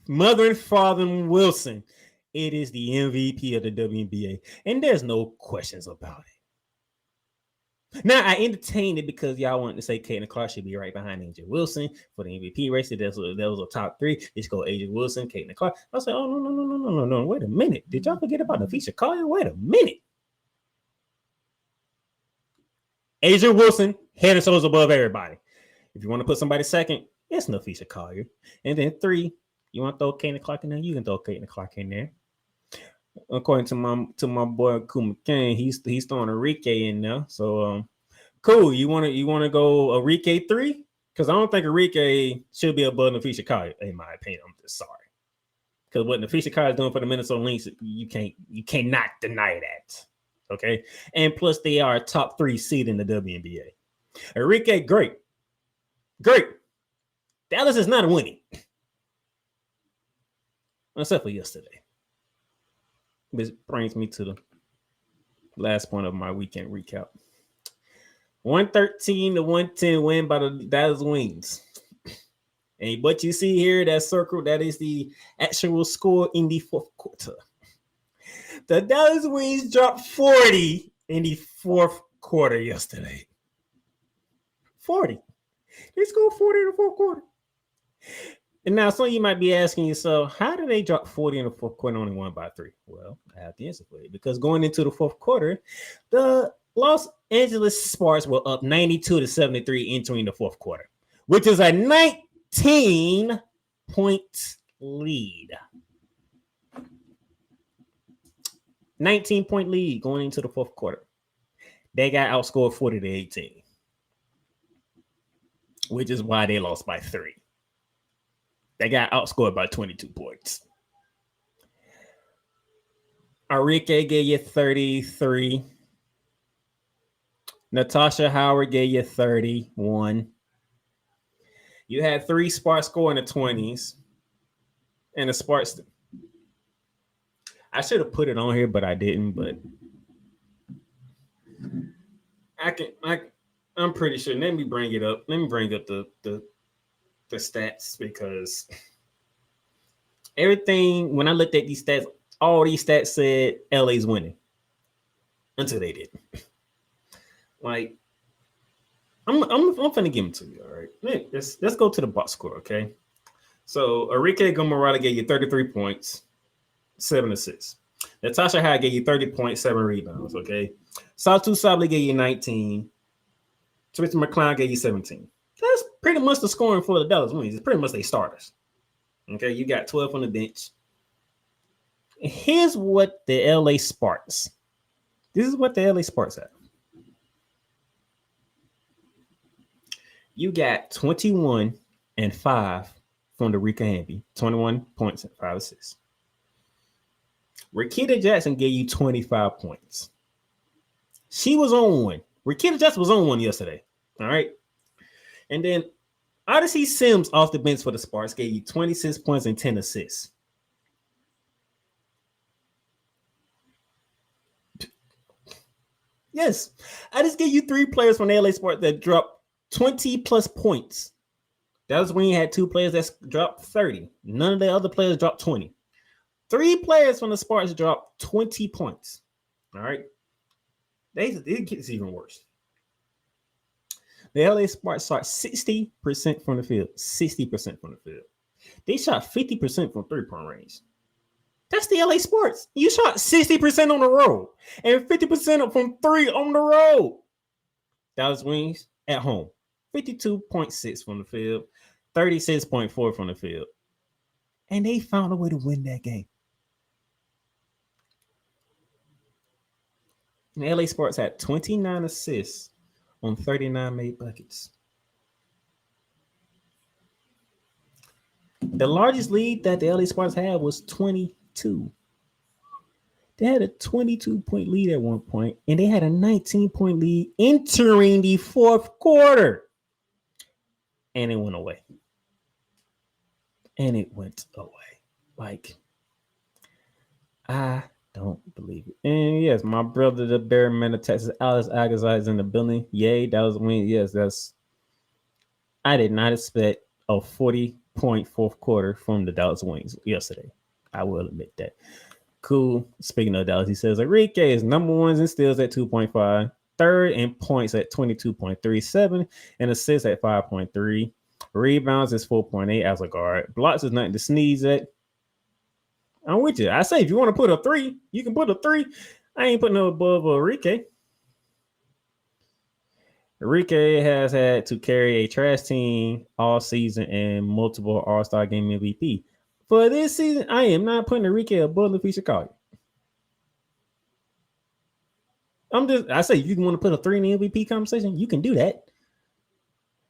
mother and father Wilson, it is the MVP of the WNBA, and there's no questions about it. Now, I entertained it because y'all wanted to say Caitlin Clark should be right behind AJ Wilson for the MVP race. That was a top 3. It's go AJ Wilson, Caitlin Clark. I said, oh, no. Wait a minute. Did y'all forget about Napheesa Collier? Wait a minute. AJ Wilson, head and shoulders above everybody. If you want to put somebody second, it's Napheesa Collier. And then 3, you want to throw Caitlin Clark in there? You can throw Caitlin Clark in there. According to my boy Kuma Kane, he's throwing Enrique in there. So cool. You want to go Enrique 3? Because I don't think Enrique should be above Napheesa Collier, in my opinion. I'm just sorry. Because what Napheesa Collier is doing for the Minnesota Lynx, you cannot deny that. Okay. And plus they are a top 3 seed in the WNBA. Enrique, great. Dallas is not winning. Except for yesterday. This brings me to the last point of my weekend recap. 113 to 110 win by the Dallas Wings. And what you see here, that circle, that is the actual score in the 4th quarter. The Dallas Wings dropped 40 in the 4th quarter yesterday. 40. They scored 40 in the 4th quarter. And now some of you might be asking yourself, how did they drop 40 in the 4th quarter and only won by 3? Well, I have the answer for you. Because going into the 4th quarter, the Los Angeles Sparks were up 92 to 73 entering the 4th quarter, which is a 19-point lead. 19-point lead going into the 4th quarter. They got outscored 40 to 18. which is why they lost by 3. They got outscored by 22 points. Arike gave you 33. Natasha Howard gave you 31. You had 3 Sparks score in the 20s. And the Sparks, I should have put it on here, but I didn't. But I'm pretty sure. Let me bring it up. Let me bring up the stats, because everything, when I looked at these stats, all these stats said LA's winning until they didn't. Like, I'm finna give them to you. All right, let's go to the box score. Okay, so Arike Gomorrah gave you 33 points, 7 assists. Natasha Howard gave you 30 points, 7 rebounds. Okay, Satu Sabli gave you 19. Tristan McCloud gave you 17. That's pretty much the scoring for the Dallas Wings. It's pretty much they starters. Okay, you got 12 on the bench. Here's what the LA Sparks. This is what the LA Sparks have. You got 21 and 5 from the Rika Hamby, 21 points and 5 assists. Rakita Jackson gave you 25 points. She was on one. Rakita Jackson was on one yesterday. All right. And then Odyssey Sims off the bench for the Sparks gave you 26 points and 10 assists. Yes. I just gave you 3 players from the LA Sparks that dropped 20 plus points. That was when you had 2 players that dropped 30. None of the other players dropped 20. 3 players from the Sparks dropped 20 points. All right. It gets even worse. The LA Sparks shot 60% from the field. 60% from the field. They shot 50% from 3-point range. That's the LA Sparks. You shot 60% on the road and 50% from 3 on the road. Dallas Wings at home. 52.6 from the field. 36.4 from the field. And they found a way to win that game. And the LA Sparks had 29 assists on 39 made buckets. The largest lead that the LA Sparks had was 22. They had a 22-point lead at one point, and they had a 19-point lead entering the 4th quarter. And it went away. Like, I don't believe it. And yes, my brother, the Bearman of Texas, Alex Agazai, is in the building. Yay, that was a win. Yes, I did not expect a 40-point 4th quarter from the Dallas Wings yesterday. I will admit that. Cool. Speaking of Dallas, he says Arike is number 1 in steals at 2.5, 3rd in points at 22.37, and assists at 5.3. Rebounds is 4.8 as a guard. Blocks is nothing to sneeze at. I'm with you. I say if you want to put a 3, you can put a 3. I ain't putting no above Arike. Arike has had to carry a trash team all season and multiple All-Star Game MVP. For this season, I am not putting Arike above Napheesa Collier. I say if you want to put a 3 in the MVP conversation, you can do that.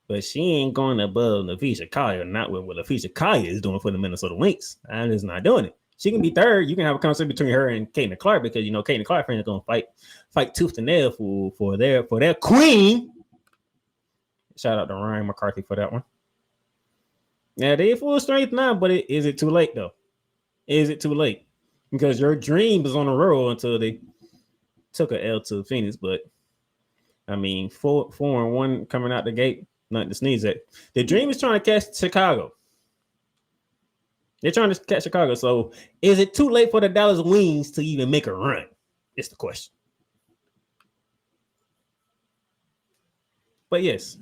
But she ain't going above Napheesa Collier, not with what Napheesa Collier is doing for the Minnesota Lynx. I'm just not doing it. She can be 3rd. You can have a conversation between her and Caitlin Clark, because you know Caitlin Clark fans are going to fight tooth and nail for their queen. Shout out to Ryan McCarthy for that one. Now they full strength now, but is it too late though? Is it too late? Because your dream was on the road until they took a L to Phoenix. But I mean, 4-1 coming out the gate, nothing to sneeze at. The dream is trying to catch Chicago. They're trying to catch Chicago. So is it too late for the Dallas Wings to even make a run? It's the question. But yes,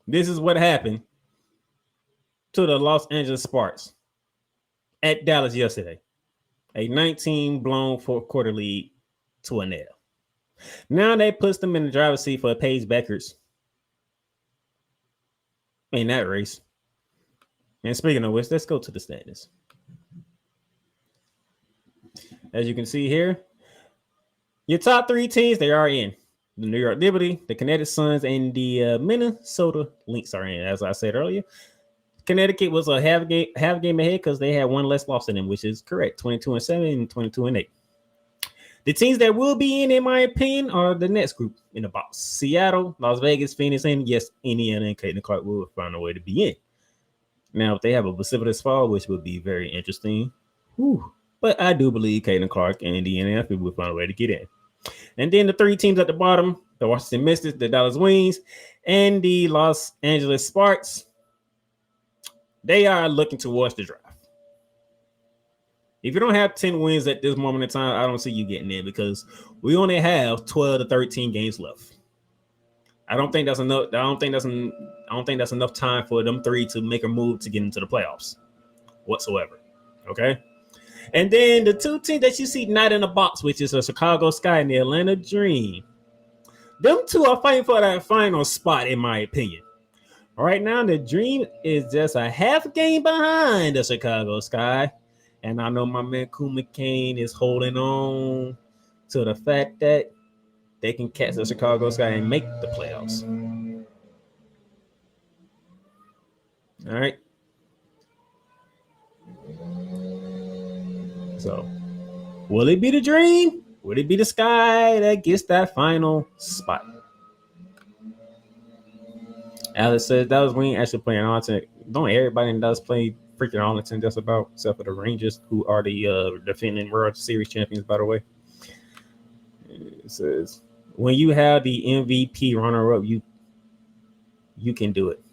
this is what happened to the Los Angeles Sparks at Dallas yesterday. A 19 blown 4th quarter lead to a nail. Now that puts them in the driver's seat for Paige Bueckers in that race. And speaking of which, let's go to the standings. As you can see here, your top 3 teams, they are in. the New York Liberty, the Connecticut Suns, and the Minnesota Lynx are in. As I said earlier, Connecticut was a half game ahead because they had one less loss than them, which is correct. 22-7 and 22-8. The teams that will be in my opinion, are the next group in the box: Seattle, Las Vegas, Phoenix, and yes, Indiana and Caitlin Clark will find a way to be in. Now, if they have a precipitous fall, which would be very interesting, but I do believe Caitlin Clark and Indiana will find a way to get in. And then the three teams at the bottom: the Washington Mystics, the Dallas Wings, and the Los Angeles Sparks. They are looking towards the draft. If you don't have 10 wins at this moment in time, I don't see you getting in because we only have 12 to 13 games left. I don't think that's enough. I don't think that's enough time for them three to make a move to get into the playoffs whatsoever. Okay. And then the two teams that you see not in the box, which is the Chicago Sky and the Atlanta Dream. Them two are fighting for that final spot, in my opinion. Right now, the Dream is just a half game behind the Chicago Sky. And I know my man Kuma Kane is holding on to the fact that they can catch the Chicago Sky and make the playoffs. All right. So, will it be the Dream? Would it be the Sky that gets that final spot? Alex says Dallas Wing actually playing Arlington. Don't everybody in Dallas play freaking Arlington just about, except for the Rangers, who are the defending World Series champions, by the way. It says, when you have the MVP runner-up, you can do it.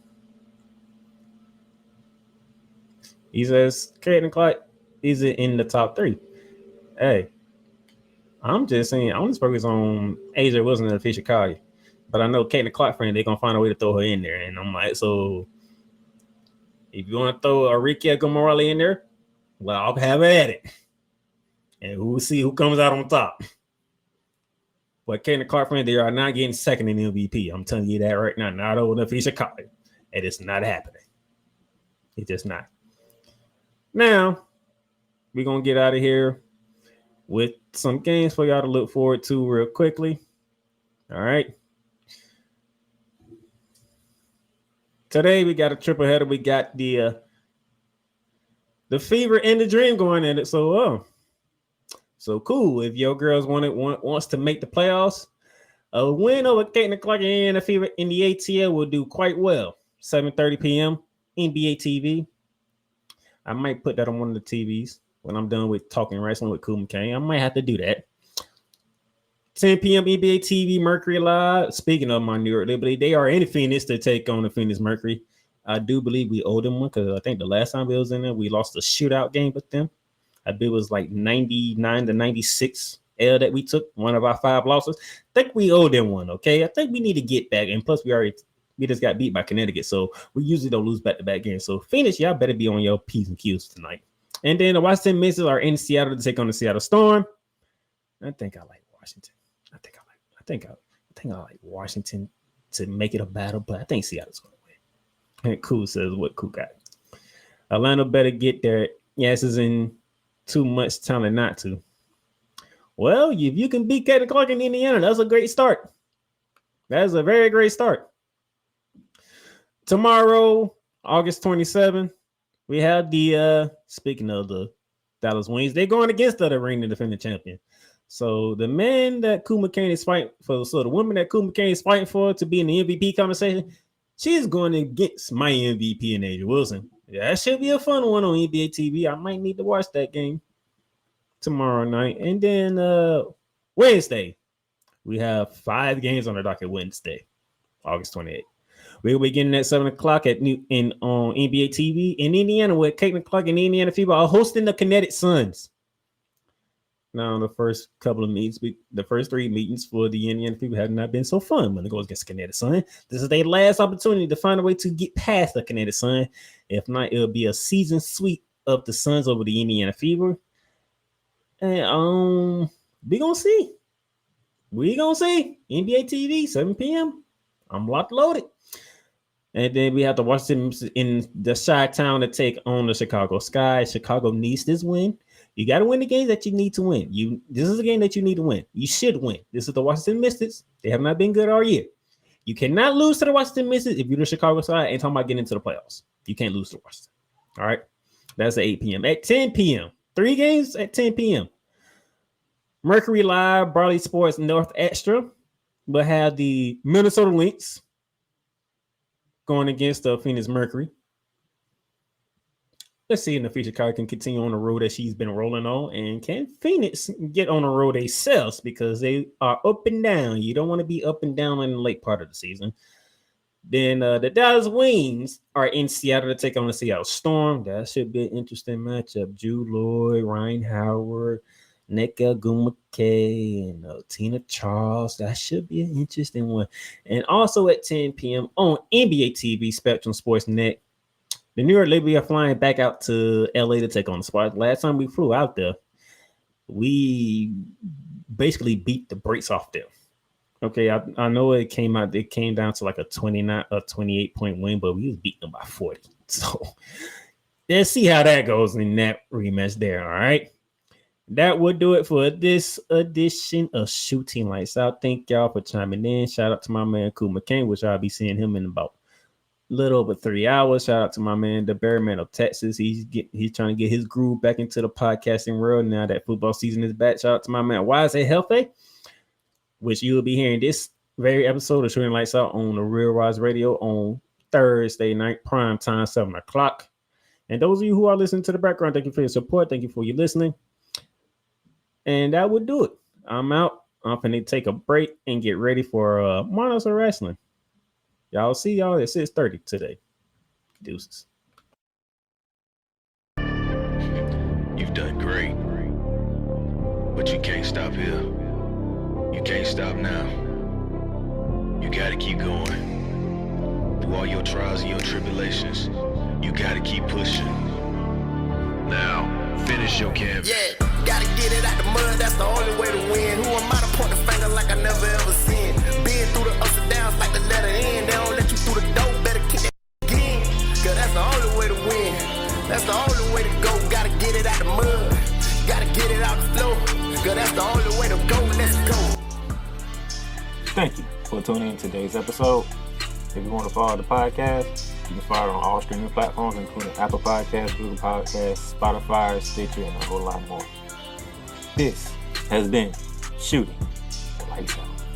He says, Caitlin Clark is it in the top 3? Hey, I'm just saying, I'm just focused on Asia Wilson and Napheesa Collier. But I know Caitlin Clark friend, they're going to find a way to throw her in there. And I'm like, so if you want to throw Arikia Gomorrah in there, well, I'll have at it. And we'll see who comes out on top. But Caitlin Clark friend, they are not getting second in MVP. I'm telling you that right now. Not over Napheesa Collier. And it's not happening. It's just not. Now, we're going to get out of here with some games for y'all to look forward to real quickly. All right. Today, we got a triple header. We got the Fever and the Dream going in it. So cool. If your girls wants to make the playoffs, a win over Caitlin Clark and the Fever in the ATL will do quite well. 7:30 p.m. NBA TV. I might put that on one of the TVs when I'm done with talking wrestling with Kuma Kane. I might have to do that. 10 p.m. NBA TV, Mercury Live. Speaking of my New York Liberty, they are in Phoenix to take on the Phoenix Mercury. I do believe we owe them one because I think the last time it was in there, we lost a shootout game with them. I believe it was like 99 to 96 L that we took, one of our 5 losses. I think we owe them one, okay? I think we need to get back. And plus, we just got beat by Connecticut, so we usually don't lose back-to-back games. So Phoenix, y'all better be on your P's and Q's tonight. And then the Washington Mystics are in Seattle to take on the Seattle Storm. I think I like Washington. I think I like Washington to make it a battle, but I think Seattle's going to win. And Cool says what Cool got. Atlanta better get their asses in too much talent not to. Well, if you can beat Caitlin Clark in Indiana, that's a great start. That is a very great start. Tomorrow, August 27th, we have the speaking of the Dallas Wings, they're going against the reigning defending champion. So the man that Kuma Kane is fighting for, so the woman that Kuma Kane is fighting for to be in the MVP conversation, she's going against my MVP and Asia Wilson. Yeah, that should be a fun one on NBA TV. I might need to watch that game tomorrow night. And then Wednesday, we have 5 games on the docket Wednesday, August 28th. We'll be getting at 7 o'clock on NBA TV in Indiana, where Caitlin Clark and the Indiana Fever are hosting the Connecticut Suns. Now, the first couple of meetings, the first 3 meetings for the Indiana Fever have not been so fun when it goes against Connecticut Sun. This is their last opportunity to find a way to get past the Connecticut Sun. If not, it'll be a season sweep of the Suns over the Indiana Fever. And we gonna see. NBA TV, 7 p.m. I'm locked loaded. And then we have to watch them in the Chi-Town to take on the Chicago Sky. Chicago needs this win. You got to win the games that you need to win. This is a game that you need to win. You should win. This is the Washington Mystics. They have not been good all year. You cannot lose to the Washington Mystics if you're the Chicago side and talking about getting into the playoffs. You can't lose to Washington. All right. That's at 8 p.m. At 10 p.m. 3 games at 10 p.m. Mercury Live, Barley Sports North Extra will have the Minnesota Lynx going against the Phoenix Mercury. Let's see if Napheesa Collier can continue on the road that she's been rolling on. And can Phoenix get on the road themselves because they are up and down. You don't want to be up and down in the late part of the season. Then the Dallas Wings are in Seattle to take on the Seattle Storm. That should be an interesting matchup. Jude Lloyd, Ryan Howard, Nneka Ogwumike, and Tina Charles. That should be an interesting one. And also at 10 p.m. on NBA TV, Spectrum Sports Net, the New York Liberty are flying back out to LA to take on the Sparks. Last time we flew out there, we basically beat the brakes off them. Okay, I know it came down to like a 28-point win, but we was beating them by 40. So let's see how that goes in that rematch there. All right. That would do it for this edition of Shooting Lights Out. Thank y'all for chiming in. Shout out to my man Cool McCain, which I'll be seeing him in about a little over 3 hours. Shout out to my man, the Bearman of Texas. He's trying to get his groove back into the podcasting world now that football season is back. Shout out to my man, Why Is It Healthy? Which you will be hearing this very episode of Shooting Lights Out on the Real Rise Radio on Thursday night, prime time, 7 o'clock. And those of you who are listening to the background, thank you for your support. Thank you for your listening. And that would do it. I'm out. I'm going to take a break and get ready for Monsters of Wrestling. Y'all see y'all at 6:30 today. Deuces. You've done great. But you can't stop here. You can't stop now. You gotta keep going. Through all your trials and your tribulations, you gotta keep pushing. Now, finish your canvas. Yeah, gotta get it out the mud, that's the only way to win. Who am I to point the finger like I never ever seen? Been through the ups and downs like the letter N. They don't let you through the door, better kick that again. Cause that's the only way to win. That's the only way to go. Gotta get it out the mud. Gotta get it out the flow. Cause that's the only way to go. Let's go. Thank you for tuning in to today's episode. If you want to follow the podcast, you can follow it on all streaming platforms, including Apple Podcasts, Google Podcasts, Spotify, Stitcher, and a whole lot more. This has been Shooting Lights Out.